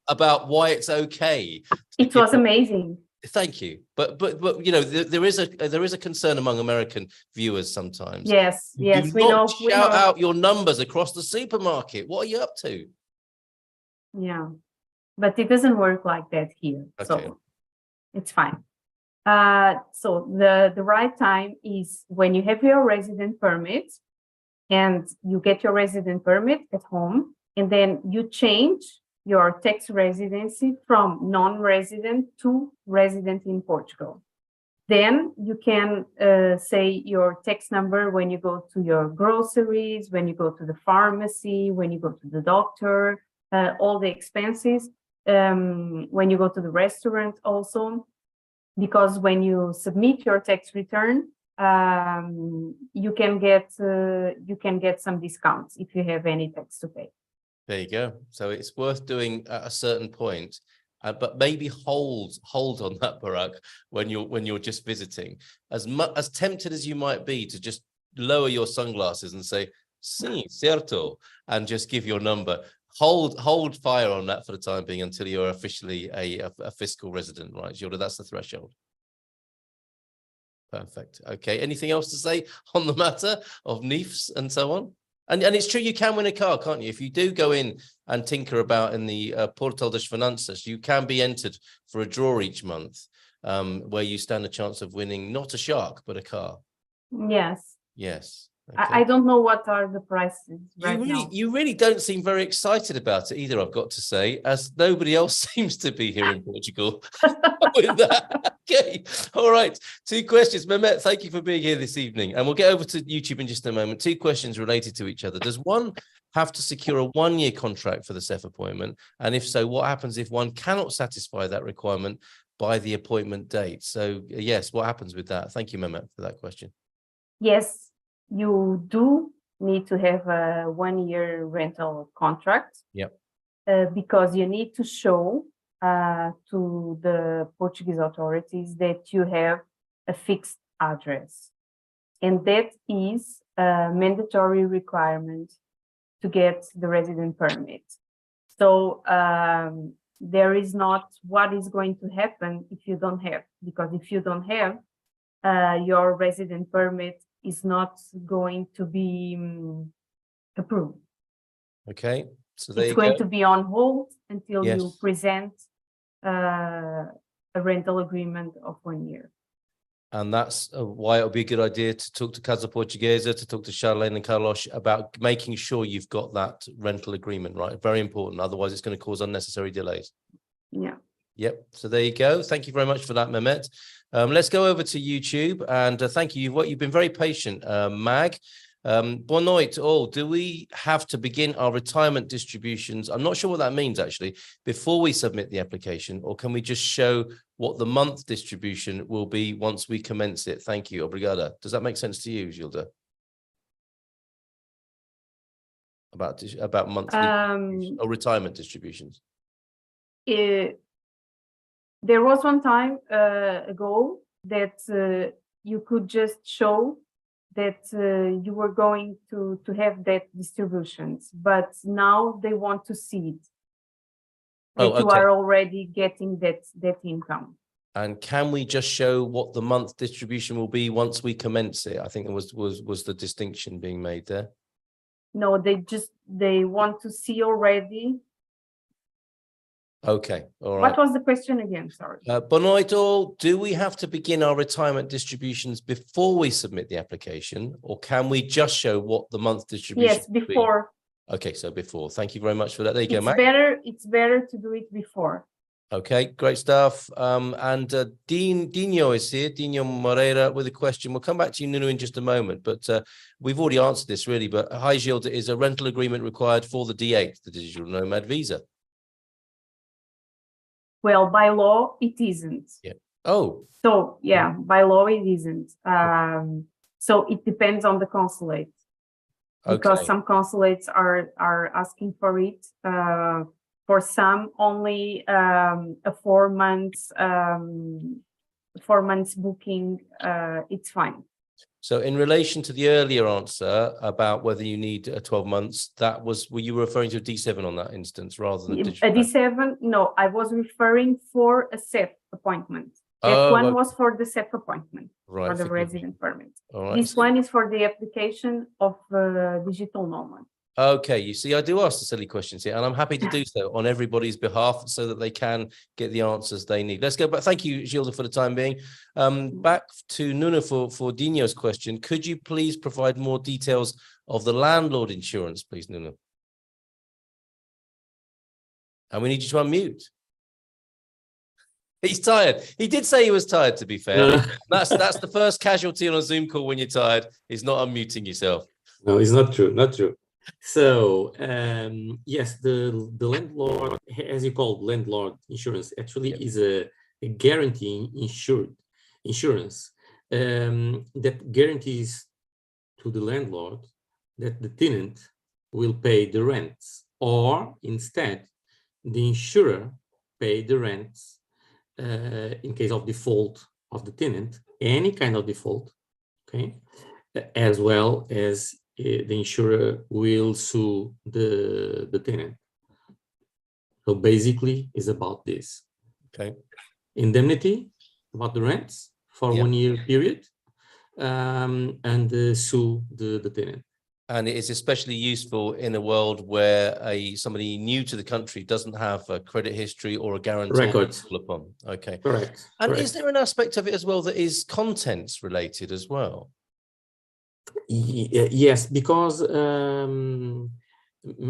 About why it's okay? It was amazing. Thank you, but you know there is a concern among American viewers sometimes. Yes, yes, we know. Shout out your numbers across the supermarket. What are you up to? Yeah, but it doesn't work like that here, so it's fine. So the right time is when you have your resident permit, and you get your resident permit at home, and then you change your tax residency from non-resident to resident in Portugal. Then you can say your tax number when you go to your groceries, when you go to the pharmacy, when you go to the doctor, all the expenses, when you go to the restaurant also, because when you submit your tax return, you can get some discounts if you have any tax to pay. There you go. So it's worth doing at a certain point, but maybe hold on that, Barak, when you're just visiting. As tempted as you might be to just lower your sunglasses and say "Sí, cierto," and just give your number. Hold fire on that for the time being until you're officially a fiscal resident, right, Gilda? That's the threshold. Perfect. Okay. Anything else to say on the matter of NIFs and so on? And it's true, you can win a car, can't you? If you do go in and tinker about in the Portal das Finanças, you can be entered for a draw each month where you stand a chance of winning not a shark, but a car. Yes. Yes. Okay. I don't know what are the prices now. You really don't seem very excited about it either, I've got to say, as nobody else seems to be here in Portugal with that. Okay. All right. 2 questions. Mehmet, thank you for being here this evening. And we'll get over to YouTube in just a moment. 2 questions related to each other. Does one have to secure a 1-year contract for the CEF appointment? And if so, what happens if one cannot satisfy that requirement by the appointment date? So yes, what happens with that? Thank you, Mehmet, for that question. Yes. You do need to have a 1-year rental contract. Yep. Because you need to show to the Portuguese authorities that you have a fixed address. And that is a mandatory requirement to get the resident permit. So there is not what is going to happen if you don't have, because if you don't have your resident permit is not going to be approved. Okay, so it's going to be on hold until you present a rental agreement of 1 year. And that's why it would be a good idea to talk to Casa Portuguesa, to talk to Charlene and Carlos about making sure you've got that rental agreement, right? Very important. Otherwise, it's going to cause unnecessary delays. Yeah. Yep. So there you go. Thank you very much for that, Mehmet. Let's go over to YouTube, and thank you. You've been very patient, Mag. Boa noite all. Do we have to begin our retirement distributions? I'm not sure what that means actually, before we submit the application, or can we just show what the month distribution will be once we commence it? Thank you. Obrigada. Does that make sense to you, Gilda? About monthly or retirement distributions? There was one time ago that you could just show that you were going to have that distributions, but now they want to see it. That you are already getting that income. And can we just show what the month distribution will be once we commence it? I think it was the distinction being made there. No, they want to see already. Okay, all right. What was the question again? Sorry. Boa noite all. Do we have to begin our retirement distributions before we submit the application, or can we just show what the month distribution Yes, before. Okay, so before. Thank you very much for that. There you go, Mac. It's better to do it before. Okay, great stuff. And Dino is here, Dino Moreira, with a question. We'll come back to you, Nuno, in just a moment, but we've already answered this really. But hi, Gilda, is a rental agreement required for the D8, the digital nomad visa? Well, by law, it isn't. Yeah. Oh. So, yeah, by law, it isn't. So it depends on the consulate. Because some consulates are asking for it for For some, only a 4 months 4 months booking, it's fine. So in relation to the earlier answer about whether you need 12 months, were you referring to a D7 on that instance rather than A D7? No, I was referring for a SEP appointment. That one was for the SEP appointment, for the resident permit. This one is for the application of digital nomad. Okay, you see, I do ask the silly questions here, and I'm happy to do so on everybody's behalf so that they can get the answers they need. Let's go back. Thank you, Gilda, for the time being. Back to Nuno for Dino's question. Could you please provide more details of the landlord insurance, please, Nuno? And we need you to unmute. He's tired. He did say he was tired, to be fair. That's the first casualty on a Zoom call when you're tired, is not unmuting yourself. No, it's not true, not true. So yes, the landlord, as you call landlord insurance, actually is a guarantee insurance that guarantees to the landlord that the tenant will pay the rents, or instead the insurer pay the rents in case of default of the tenant, any kind of default, okay, as well as the insurer will sue the tenant. So basically, it's about this. Okay. Indemnity about the rents for 1 year period, and sue the tenant. And it is especially useful in a world where somebody new to the country doesn't have a credit history or a guarantee records to pull upon. Okay. Correct. And correct. is there an aspect of it as well that is contents related as well? Yes, because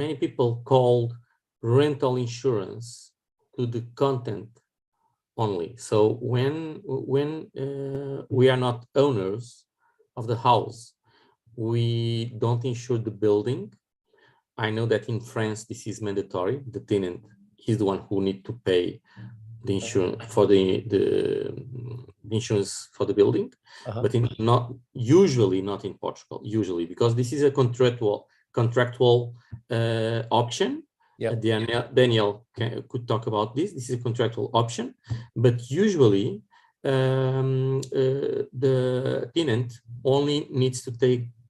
many people call rental insurance to the content only. So when we are not owners of the house, we don't insure the building. I know that in France this is mandatory. The tenant is the one who need to pay the insurance for the insurance for the building, but not usually not in Portugal. Usually, because this is a contractual option. Yeah, Daniel could talk about this. This is a contractual option, but usually the tenant only needs to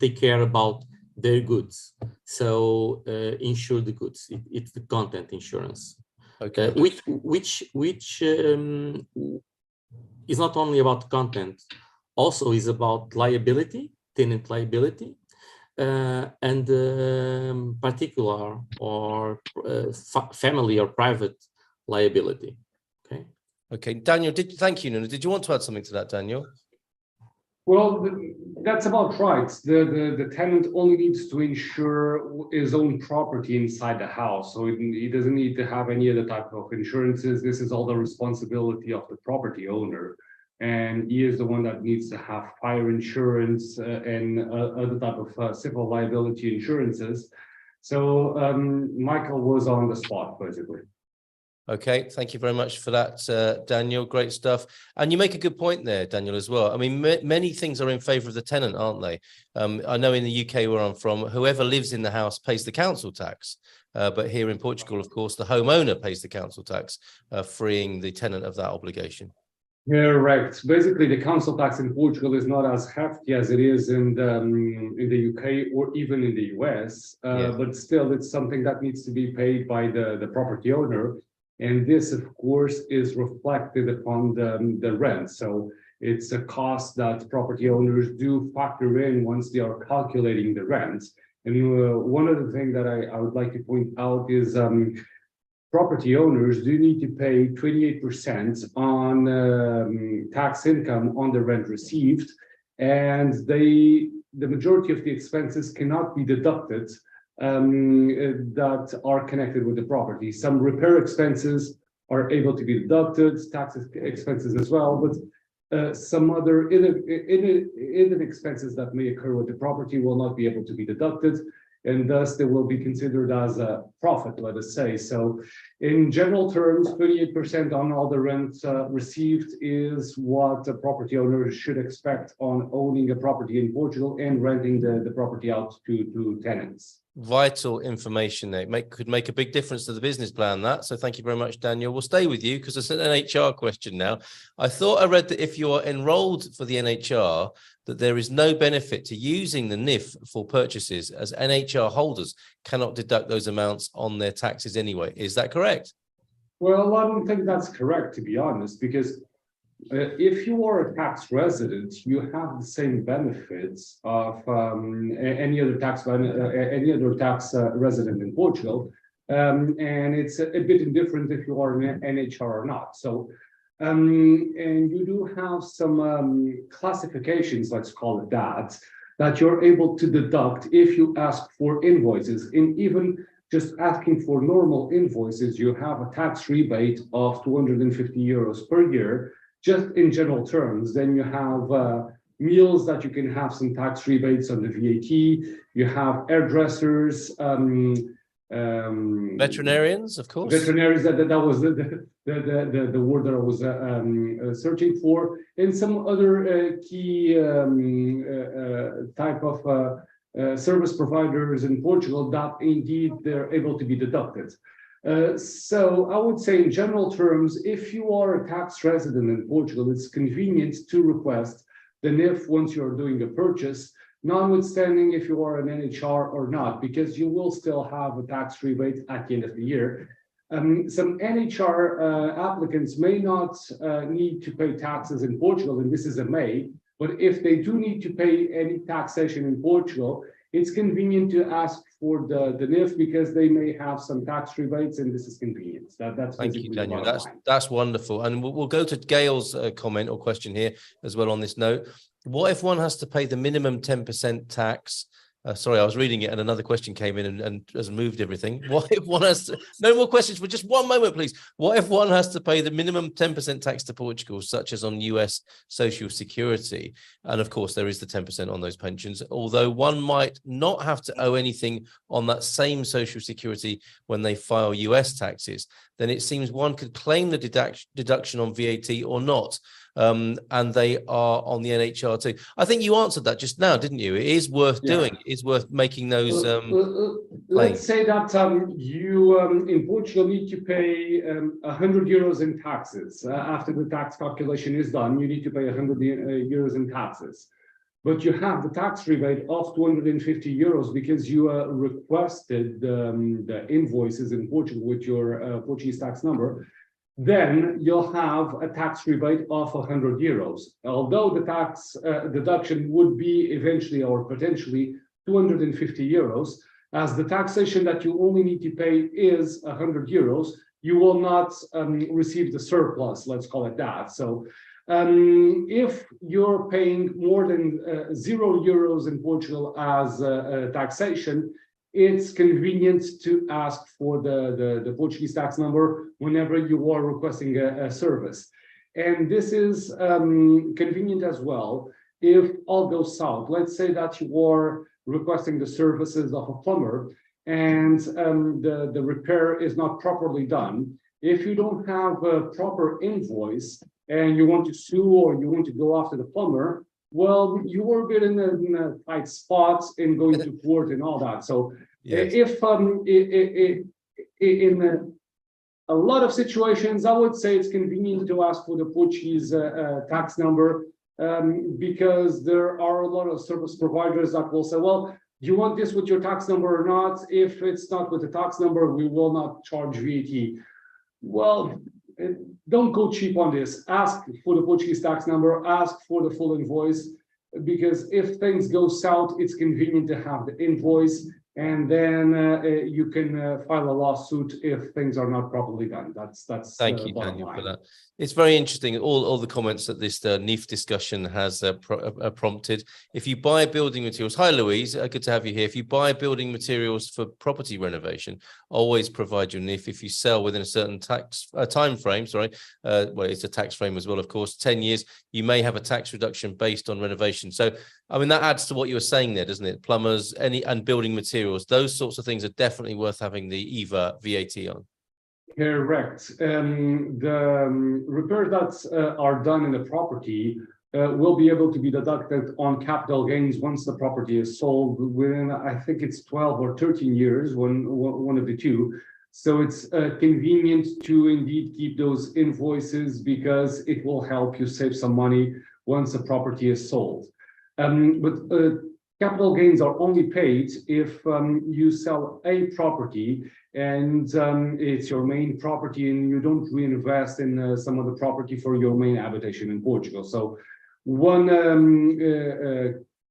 take care about their goods. So insure the goods. It's the content insurance. Okay. Which is not only about content, also is about liability, tenant liability, and particular or family or private liability. Okay. Okay, Daniel. Thank you, Nuno. Did you want to add something to that, Daniel? Well, that's about right. The tenant only needs to insure his own property inside the house. So he doesn't need to have any other type of insurances. This is all the responsibility of the property owner. And he is the one that needs to have fire insurance and other type of civil liability insurances. So Michael was on the spot, basically. Okay, thank you very much for that, Daniel. Great stuff. And you make a good point there, Daniel, as well. I mean, many things are in favor of the tenant, aren't they? I know in the UK where I'm from, whoever lives in the house pays the council tax. But here in Portugal, of course, the homeowner pays the council tax, freeing the tenant of that obligation. Correct. Basically, the council tax in Portugal is not as hefty as it is in the UK or even in the US, but still, it's something that needs to be paid by the property owner. And this, of course, is reflected upon the rent. So it's a cost that property owners do factor in once they are calculating the rent. And one of the things that I would like to point out is property owners do need to pay 28% on tax income on the rent received. And the majority of the expenses cannot be deducted that are connected with the property. Some repair expenses are able to be deducted, tax expenses as well, but some other hidden expenses that may occur with the property will not be able to be deducted, and thus they will be considered as a profit, let us say. So In general terms, 38% on all the rent received is what a property owner should expect on owning a property in Portugal and renting the property out to tenants. Vital information there. Could make a big difference to the business plan, that. So thank you very much, Daniel. We'll stay with you because it's an NHR question now. I thought I read that if you are enrolled for the NHR, that there is no benefit to using the NIF for purchases, as NHR holders cannot deduct those amounts on their taxes anyway. Is that correct? Well, I don't think that's correct, to be honest, because if you are a tax resident, you have the same benefits of any other tax resident in Portugal, and it's a bit indifferent if you are an NHR or not. So, and you do have some classifications, let's call it that you're able to deduct if you ask for invoices. And even just asking for normal invoices, you have a tax rebate of 250 euros per year. Just in general terms. Then you have meals that you can have some tax rebates on the VAT. You have hairdressers, veterinarians, of course. Veterinarians. That was the word that I was searching for, and some other key type of service providers in Portugal that indeed they're able to be deducted. So I would say in general terms, if you are a tax resident in Portugal, it's convenient to request the NIF once you're doing a purchase, notwithstanding if you are an NHR or not, because you will still have a tax rebate at the end of the year. Some NHR applicants may not need to pay taxes in Portugal, and this is a may, but if they do need to pay any taxation in Portugal, it's convenient to ask for the NIF because they may have some tax rebates, and this is convenient. That's thank you, Daniel. That's wonderful. And we'll go to Gail's comment or question here as well on this note. What if one has to pay the minimum 10% tax? Sorry, I was reading it and another question came in and has moved everything. What if one has to, no more questions for just one moment, please. What if one has to pay the minimum 10% tax to Portugal, such as on US Social Security? And of course, there is the 10% on those pensions, although one might not have to owe anything on that same Social Security when they file US taxes. Then it seems one could claim the deduction on VAT or not. And they are on the NHR too. I think you answered that just now, didn't you? It is worth doing. It is worth making those. Let's say that you in Portugal need to pay 100 euros in taxes. After the tax calculation is done, you need to pay 100 euros in taxes. But you have the tax rebate of 250 euros because you requested the invoices in Portugal with your Portuguese tax number. Then you'll have a tax rebate of 100 euros. Although the tax deduction would be eventually or potentially 250 euros, as the taxation that you only need to pay is 100 euros, you will not receive the surplus, let's call it that. So if you're paying more than 0 euros in Portugal as taxation, it's convenient to ask for the Portuguese tax number whenever you are requesting a service. And this is convenient as well if all goes south. Let's say that you are requesting the services of a plumber and the repair is not properly done. If you don't have a proper invoice and you want to sue or you want to go after the plumber, well, you are a bit in a tight spot in going to court and all that. So yes. If in a lot of situations, I would say it's convenient to ask for the Portuguese tax number because there are a lot of service providers that will say, well, do you want this with your tax number or not? If it's not with the tax number, we will not charge VAT. Well, don't go cheap on this. Ask for the Portuguese tax number, ask for the full invoice, because if things go south, it's convenient to have the invoice, and then you can file a lawsuit if things are not properly done. That's thank you, Daniel, for that. It's very interesting, all the comments that this NIF discussion has prompted. If you buy building materials, hi Louise, good to have you here. If you buy building materials for property renovation, always provide your NIF. If you sell within a certain time frame, well, it's a tax frame as well, of course, 10 years, you may have a tax reduction based on renovation. So, I mean, that adds to what you were saying there, doesn't it? Plumbers, and building materials, those sorts of things are definitely worth having the EVA VAT on. Correct. The repairs that are done in the property will be able to be deducted on capital gains once the property is sold within, I think it's 12 or 13 years, one of the two. So it's convenient to indeed keep those invoices because it will help you save some money once the property is sold. But capital gains are only paid if you sell a property and it's your main property and you don't reinvest in some of the property for your main habitation in Portugal. So one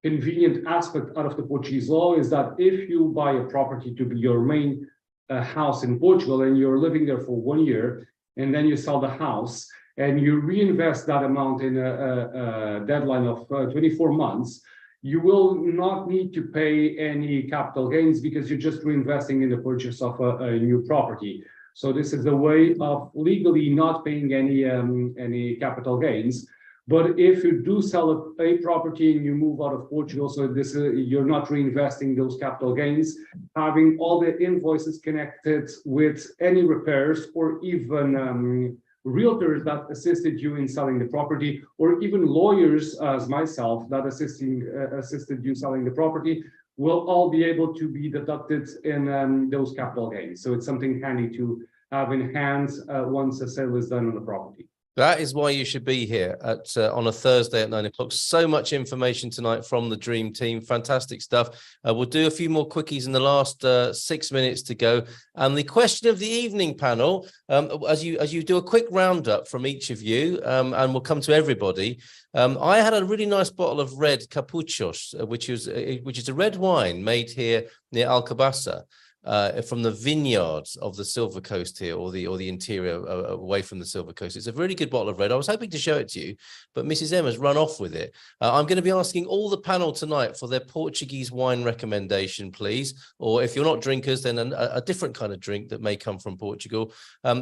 convenient aspect out of the Portuguese law is that if you buy a property to be your main house in Portugal and you're living there for 1 year and then you sell the house and you reinvest that amount in a deadline of 24 months, you will not need to pay any capital gains because you're just reinvesting in the purchase of a new property. So this is a way of legally not paying any capital gains. But if you do sell a property and you move out of Portugal, so this you're not reinvesting those capital gains, having all the invoices connected with any repairs or even realtors that assisted you in selling the property, or even lawyers as myself that assisted you selling the property, will all be able to be deducted in those capital gains. So it's something handy to have in hand once a sale is done on the property. That is why you should be here at on a Thursday at 9 o'clock. So much information tonight from the Dream Team. Fantastic stuff. We'll do a few more quickies in the last 6 minutes to go. And the question of the evening panel, as you do a quick roundup from each of you, and we'll come to everybody. I had a really nice bottle of red capuchos, which is a red wine made here near Alcobaça. From the vineyards of the Silver Coast here, or the interior away from the Silver Coast. It's a really good bottle of red. I was hoping to show it to you, but Mrs. M has run off with it. I'm going to be asking all the panel tonight for their Portuguese wine recommendation, please. Or if you're not drinkers, then a different kind of drink that may come from Portugal.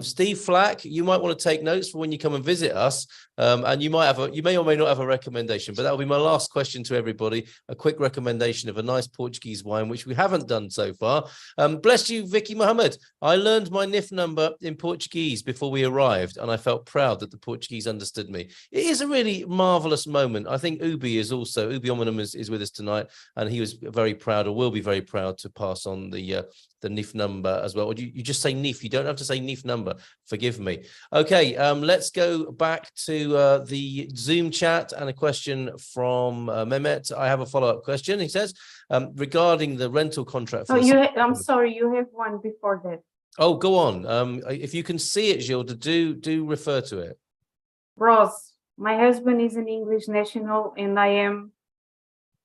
Steve Flack, you might want to take notes for when you come and visit us, and you may or may not have a recommendation. But that will be my last question to everybody: a quick recommendation of a nice Portuguese wine, which we haven't done so far. Bless you, Vicky Mohammed. I learned my NIF number in Portuguese before we arrived, and I felt proud that the Portuguese understood me. It is a really marvelous moment. I think Ubi Omenum is with us tonight, and he was very proud, or will be very proud, to pass on the NIF number as well. Or you just say NIF. You don't have to say NIF number. Forgive me. Okay, let's go back to the Zoom chat and a question from Mehmet. I have a follow-up question. He says, regarding the rental contract. For I'm sorry, you have one before that. Oh, go on. If you can see it, Gilda, do refer to it. Ross, my husband is an English national and I am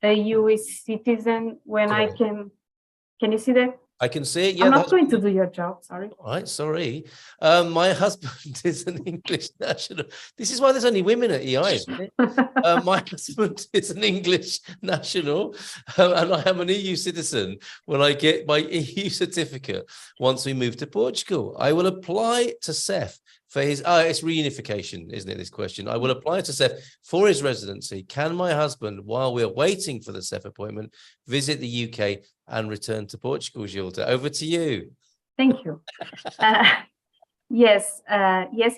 a US citizen. When I can you see that? I can see it. Yeah, I'm not going to do your job. Sorry. All right, sorry. My husband is an English national. This is why there's only women at EI, isn't it? My husband is an English national, and I am an EU citizen. When I get my EU certificate, once we move to Portugal, I will apply to CEF for his. It's reunification, isn't it? This question. I will apply to CEF for his residency. Can my husband, while we're waiting for the CEF appointment, visit the UK and return to Portugal? Gilda, over to you. Thank you. Yes,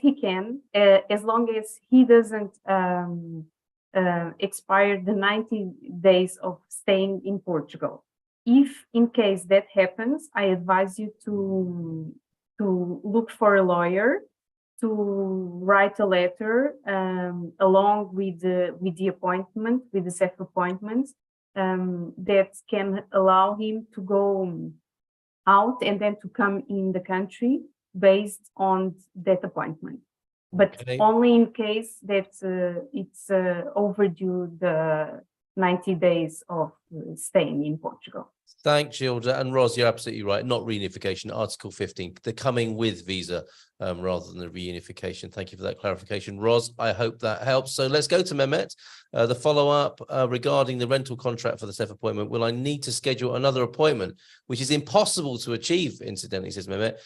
he can, as long as he doesn't expire the 90 days of staying in Portugal. If in case that happens, I advise you to look for a lawyer, to write a letter along with the appointment, with the CEF appointment, that can allow him to go out and then to come in the country based on that appointment. But only in case that it's overdue the 90 days of staying in Portugal. Thanks, Gilda. And Ros, you're absolutely right. Not reunification, Article 15. They're coming with visa rather than the reunification. Thank you for that clarification. Ros, I hope that helps. So let's go to Mehmet. The follow-up regarding the rental contract for the CEF appointment. Will I need to schedule another appointment, which is impossible to achieve, incidentally, says Mehmet,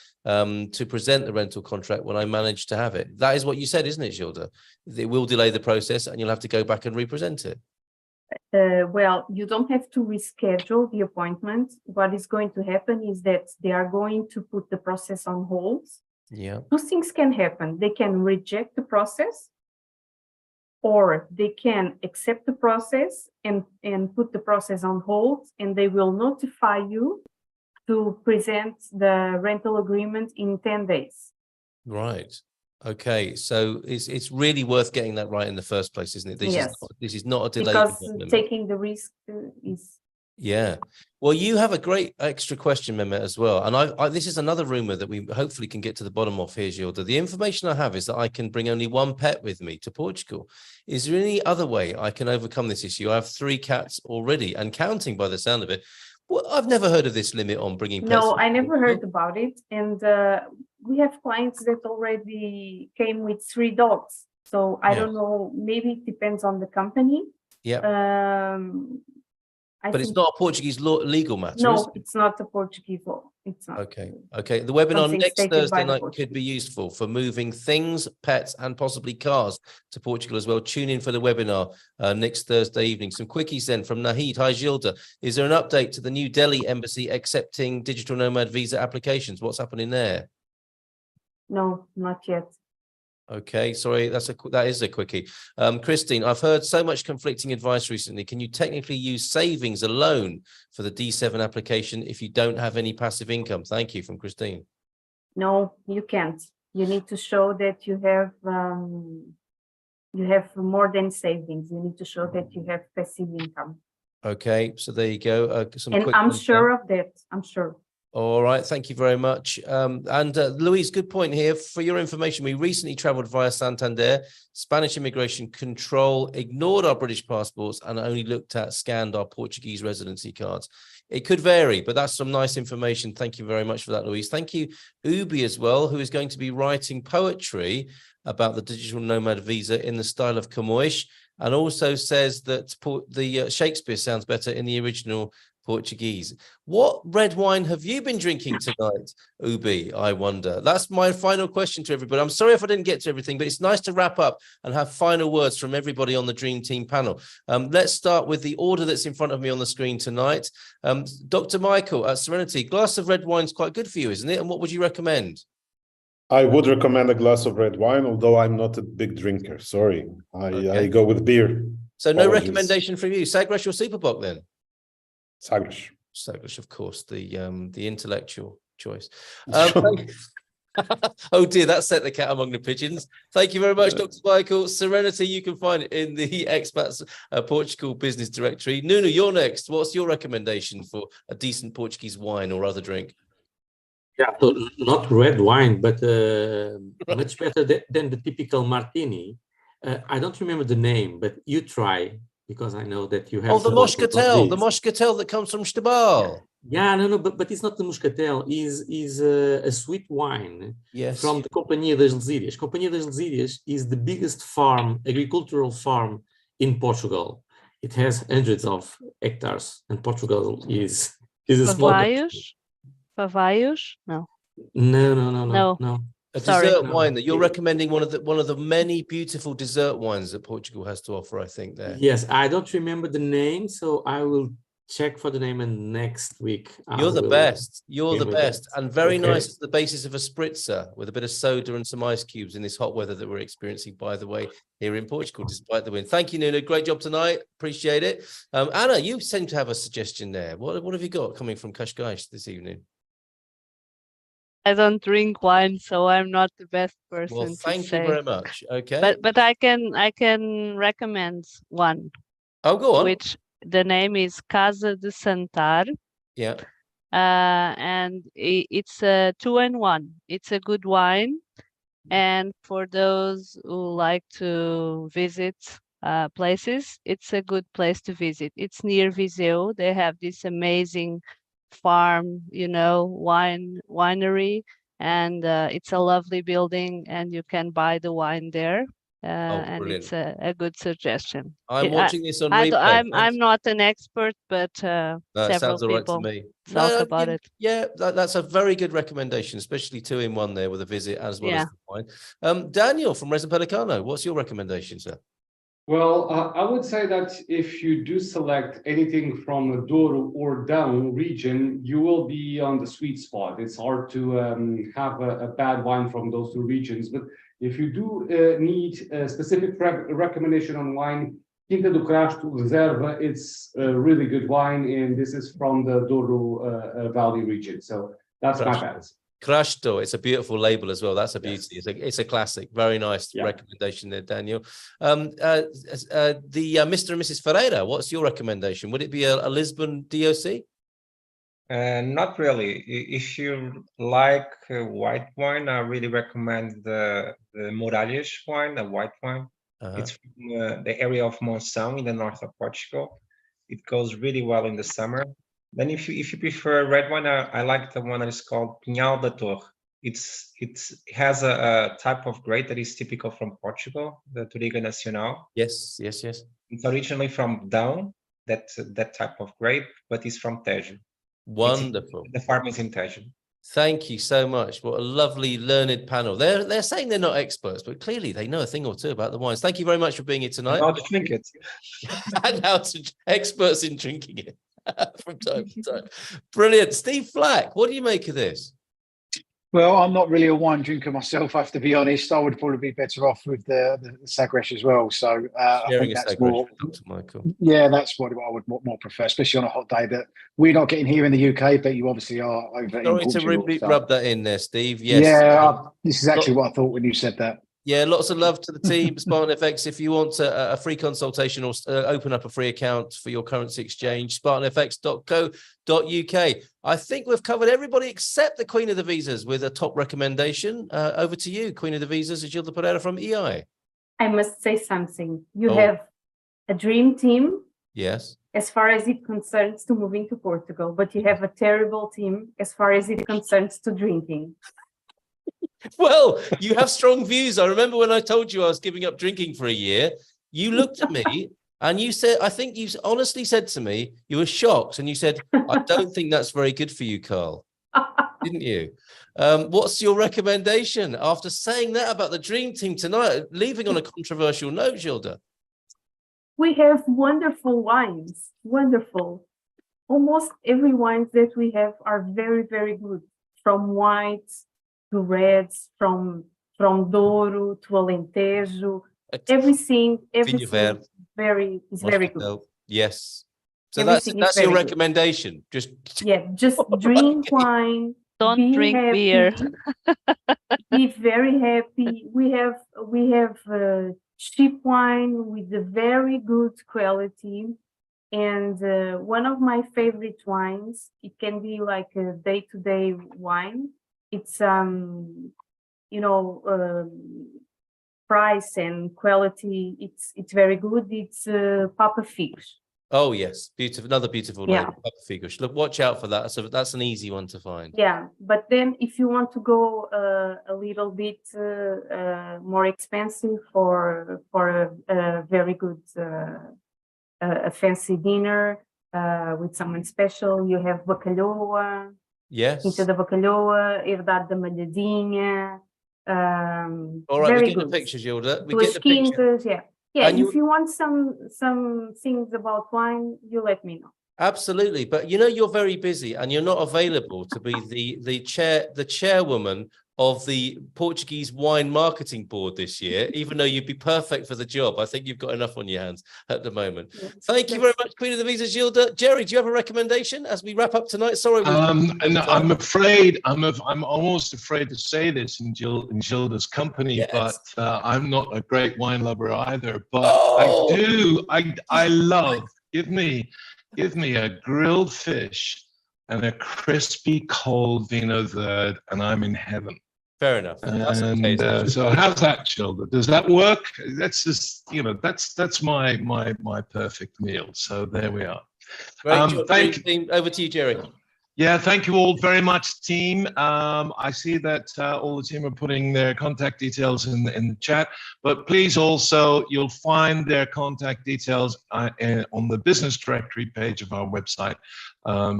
to present the rental contract when I manage to have it? That is what you said, isn't it, Gilda? It will delay the process and you'll have to go back and represent it. Well, you don't have to reschedule the appointment. What is going to happen is that they are going to put the process on hold Yeah. Two things can happen. They can reject the process, or they can accept the process and put the process on hold, and they will notify you to present the rental agreement in 10 days. Right. Okay. So it's really worth getting that right in the first place, isn't it? This is not a delay. Because taking the risk is. Yeah. Well, you have a great extra question, Mehmet, as well. And this is another rumor that we hopefully can get to the bottom of here, Gilda. The information I have is that I can bring only one pet with me to Portugal. Is there any other way I can overcome this issue? I have 3 cats already and counting by the sound of it. Well, I've never heard of this limit on bringing pets. No, I never heard about it. And we have clients that already came with 3 dogs. So I don't know, maybe it depends on the company. Yeah. But it's not a Portuguese legal matter. No, it's not a Portuguese law. It's not. Okay. Okay. The webinar next Thursday night could be useful for moving things, pets, and possibly cars to Portugal as well. Tune in for the webinar next Thursday evening. Some quickies then from Nahid. Hi, Gilda. Is there an update to the New Delhi embassy accepting digital nomad visa applications? What's happening there? No, not yet. Okay, sorry, that is a quickie. Christine, I've heard so much conflicting advice recently. Can you technically use savings alone for the D7 application if you don't have any passive income? Thank you, from Christine. No, you can't. You need to show that you have more than savings. You need to show that you have passive income. Okay, so there you go. And I'm sure of that. I'm sure. All right, thank you very much. Luis, good point here. For your information, we recently traveled via Santander. Spanish immigration control ignored our British passports and only scanned our Portuguese residency cards. It could vary, but that's some nice information. Thank you very much for that, Luis. Thank you, Ubi, as well, who is going to be writing poetry about the digital nomad visa in the style of Camões, and also says that the Shakespeare sounds better in the original Portuguese. What red wine have you been drinking tonight, Ubi? I wonder. That's my final question to everybody. I'm sorry if I didn't get to everything, but it's nice to wrap up and have final words from everybody on the Dream Team panel. Let's start with the order that's in front of me on the screen tonight. Dr. Michael at Serenity, glass of red wine is quite good for you, isn't it? And what would you recommend? I would recommend a glass of red wine, although I'm not a big drinker. Sorry, I go with beer. So no recommendation from you. Sagres or Superboc then? Sagres. Sagres, of course, the intellectual choice. Oh dear, that set the cat among the pigeons. Thank you very much, Dr. Michael. Serenity, you can find it in the Expats Portugal Business Directory. Nuno, you're next. What's your recommendation for a decent Portuguese wine or other drink? Yeah, so not red wine, but much better than the typical martini. I don't remember the name, but you try, because I know that you have. Oh, the Moscatel that comes from Setúbal. Yeah, no, but it's not the Moscatel. Is a sweet wine from the Companhia das Lesírias. Companhia das Lesírias is the biggest agricultural farm in Portugal. It has hundreds of hectares, and Portugal is a small country. Pavaios? No. No. A dessert wine that you're recommending, one of the many beautiful dessert wines that Portugal has to offer, I think there. Yes, I don't remember the name, so I will check for the name, and next week you're the best. You're the best, and very nice as the basis of a spritzer with a bit of soda and some ice cubes in this hot weather that we're experiencing, by the way, here in Portugal, despite the wind. Thank you, Nuno. Great job tonight. Appreciate it. Anna, you seem to have a suggestion there. What have you got coming from Cascais this evening? I don't drink wine, so I'm not the best person. Well, thank you very much. Okay. But I can recommend one. Oh, go on. Which the name is Casa de Santar. Yeah. And it's a 2-in-1. It's a good wine, and for those who like to visit places, it's a good place to visit. It's near Viseu. They have this amazing farm, winery, and it's a lovely building, and you can buy the wine there. And it's a good suggestion. I'm watching this on replay. I'm not an expert, but several people talk about it. Yeah, that's a very good recommendation, especially 2-in-1 there with a visit as well as the wine. Daniel from Resin Pelicano, what's your recommendation, sir? Well, I would say that if you do select anything from the Douro or down region, you will be on the sweet spot. It's hard to have a bad wine from those two regions. But if you do need a specific recommendation on wine, Quinta do Crasto Reserva, it's a really good wine, and this is from the Douro Valley region. So that's my bet. Crasto, it's a beautiful label as well. That's a beauty. It's a classic. Very nice recommendation there, Daniel. Mr. and Mrs. Ferreira, what's your recommendation? Would it be a Lisbon DOC? Not really. If you like white wine, I really recommend the Muralhas wine, the white wine. It's from the area of Monção in the north of Portugal. It goes really well in the summer. Then if you prefer red wine, I like the one that is called Pinhal da Torre. It has a type of grape that is typical from Portugal, the Touriga Nacional. Yes. It's originally from Dão, that type of grape, but it's from Tejo. Wonderful. The farm is in Tejo. Thank you so much. What a lovely, learned panel. They're saying they're not experts, but clearly they know a thing or two about the wines. Thank you very much for being here tonight. How to drink it. And how to experts in drinking it. From time to time. Brilliant. Steve Flack, what do you make of this? Well, I'm not really a wine drinker myself, I have to be honest. I would probably be better off with the Sagres as well. So I think that's more, Dr. Michael. Yeah, that's what I would more prefer, especially on a hot day that we're not getting here in the UK, but you obviously are over in Portugal. Sorry to rub that in there, Steve. Yes. Yeah, this is actually what I thought when you said that. Yeah, lots of love to the team, Spartan FX. If you want a free consultation or open up a free account for your currency exchange, spartanfx.co.uk. I think we've covered everybody except the Queen of the Visas with a top recommendation. Over to you, Queen of the Visas, Gilda Pereira from EI. I must say something. You have a dream team. Yes. As far as it concerns to moving to Portugal, but you have a terrible team as far as it concerns to drinking. Well, you have strong views. I remember when I told you I was giving up drinking for a year, you looked at me and you said, I think you honestly said to me, you were shocked. And you said, I don't think that's very good for you, Carl. Didn't you? What's your recommendation after saying that about the dream team tonight, leaving on a controversial note, Gilda? We have wonderful wines, wonderful. Almost every wines that we have are very, very good, from whites to reds, from Douro to Alentejo, everything is very good. Yes. So that's your recommendation. Just drink wine. Don't drink beer. Be very happy. We have cheap wine with a very good quality. And one of my favorite wines, it can be like a day-to-day wine. It's price and quality. It's very good. It's Papa Figos. Oh yes, beautiful. Another beautiful name, Papa Figos. Look, watch out for that. So that's an easy one to find. Yeah, but then if you want to go a little bit more expensive for a very good a fancy dinner with someone special, you have Bacalhoa. Yes. Quinta da Bacalhoa, Herdade da Malhadinha. All right, we get the pictures, Gilda. We get the pictures. Yeah. And if you want some things about wine, you let me know. Absolutely, but you're very busy and you're not available to be the chairwoman of the Portuguese Wine Marketing Board this year, even though you'd be perfect for the job. I think you've got enough on your hands at the moment. Yeah. Thank you very much, Queen of the Visas, Gilda. Jerry, do you have a recommendation as we wrap up tonight? Sorry. I'm afraid, I'm almost afraid to say this in Gilda's company, yes. But I'm not a great wine lover either. But I love, give me a grilled fish and a crispy cold Vino Verde, and I'm in heaven. Fair enough. That's so how's that, Gilda? Does that work? That's just, that's my perfect meal. So there we are. Great. Over to you, Jerry. Yeah, thank you all very much, team. I see that all the team are putting their contact details in the chat, but please also, you'll find their contact details on the business directory page of our website.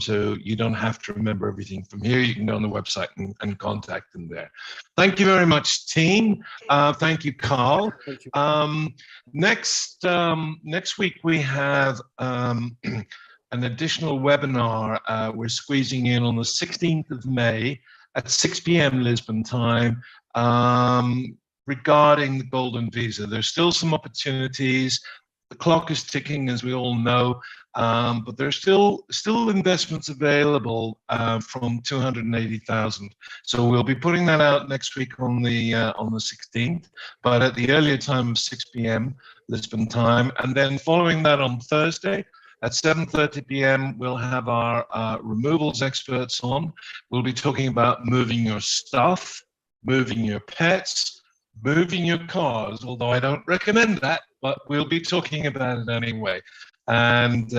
So you don't have to remember everything from here. You can go on the website and contact them there. Thank you very much, team. Thank you, Carl. Thank you. Next week we have an additional webinar we're squeezing in on the 16th of May at 6 p.m. Lisbon time regarding the Golden Visa. There's still some opportunities. The clock is ticking, as we all know, but there's still investments available from 280,000. So we'll be putting that out next week on the 16th, but at the earlier time of 6 p.m. Lisbon time, and then following that on Thursday, at 7:30 p.m., we'll have our removals experts on. We'll be talking about moving your stuff, moving your pets, moving your cars, although I don't recommend that, but we'll be talking about it anyway. And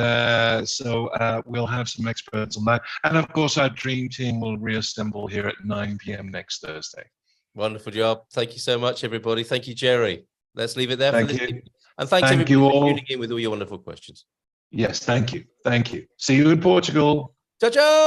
so we'll have some experts on that. And of course, our dream team will reassemble here at 9 p.m. next Thursday. Wonderful job. Thank you so much, everybody. Thank you, Jerry. Let's leave it there for this evening. And thanks everybody for tuning in with all your wonderful questions. Yes, thank you. Thank you. See you in Portugal. Ciao, ciao.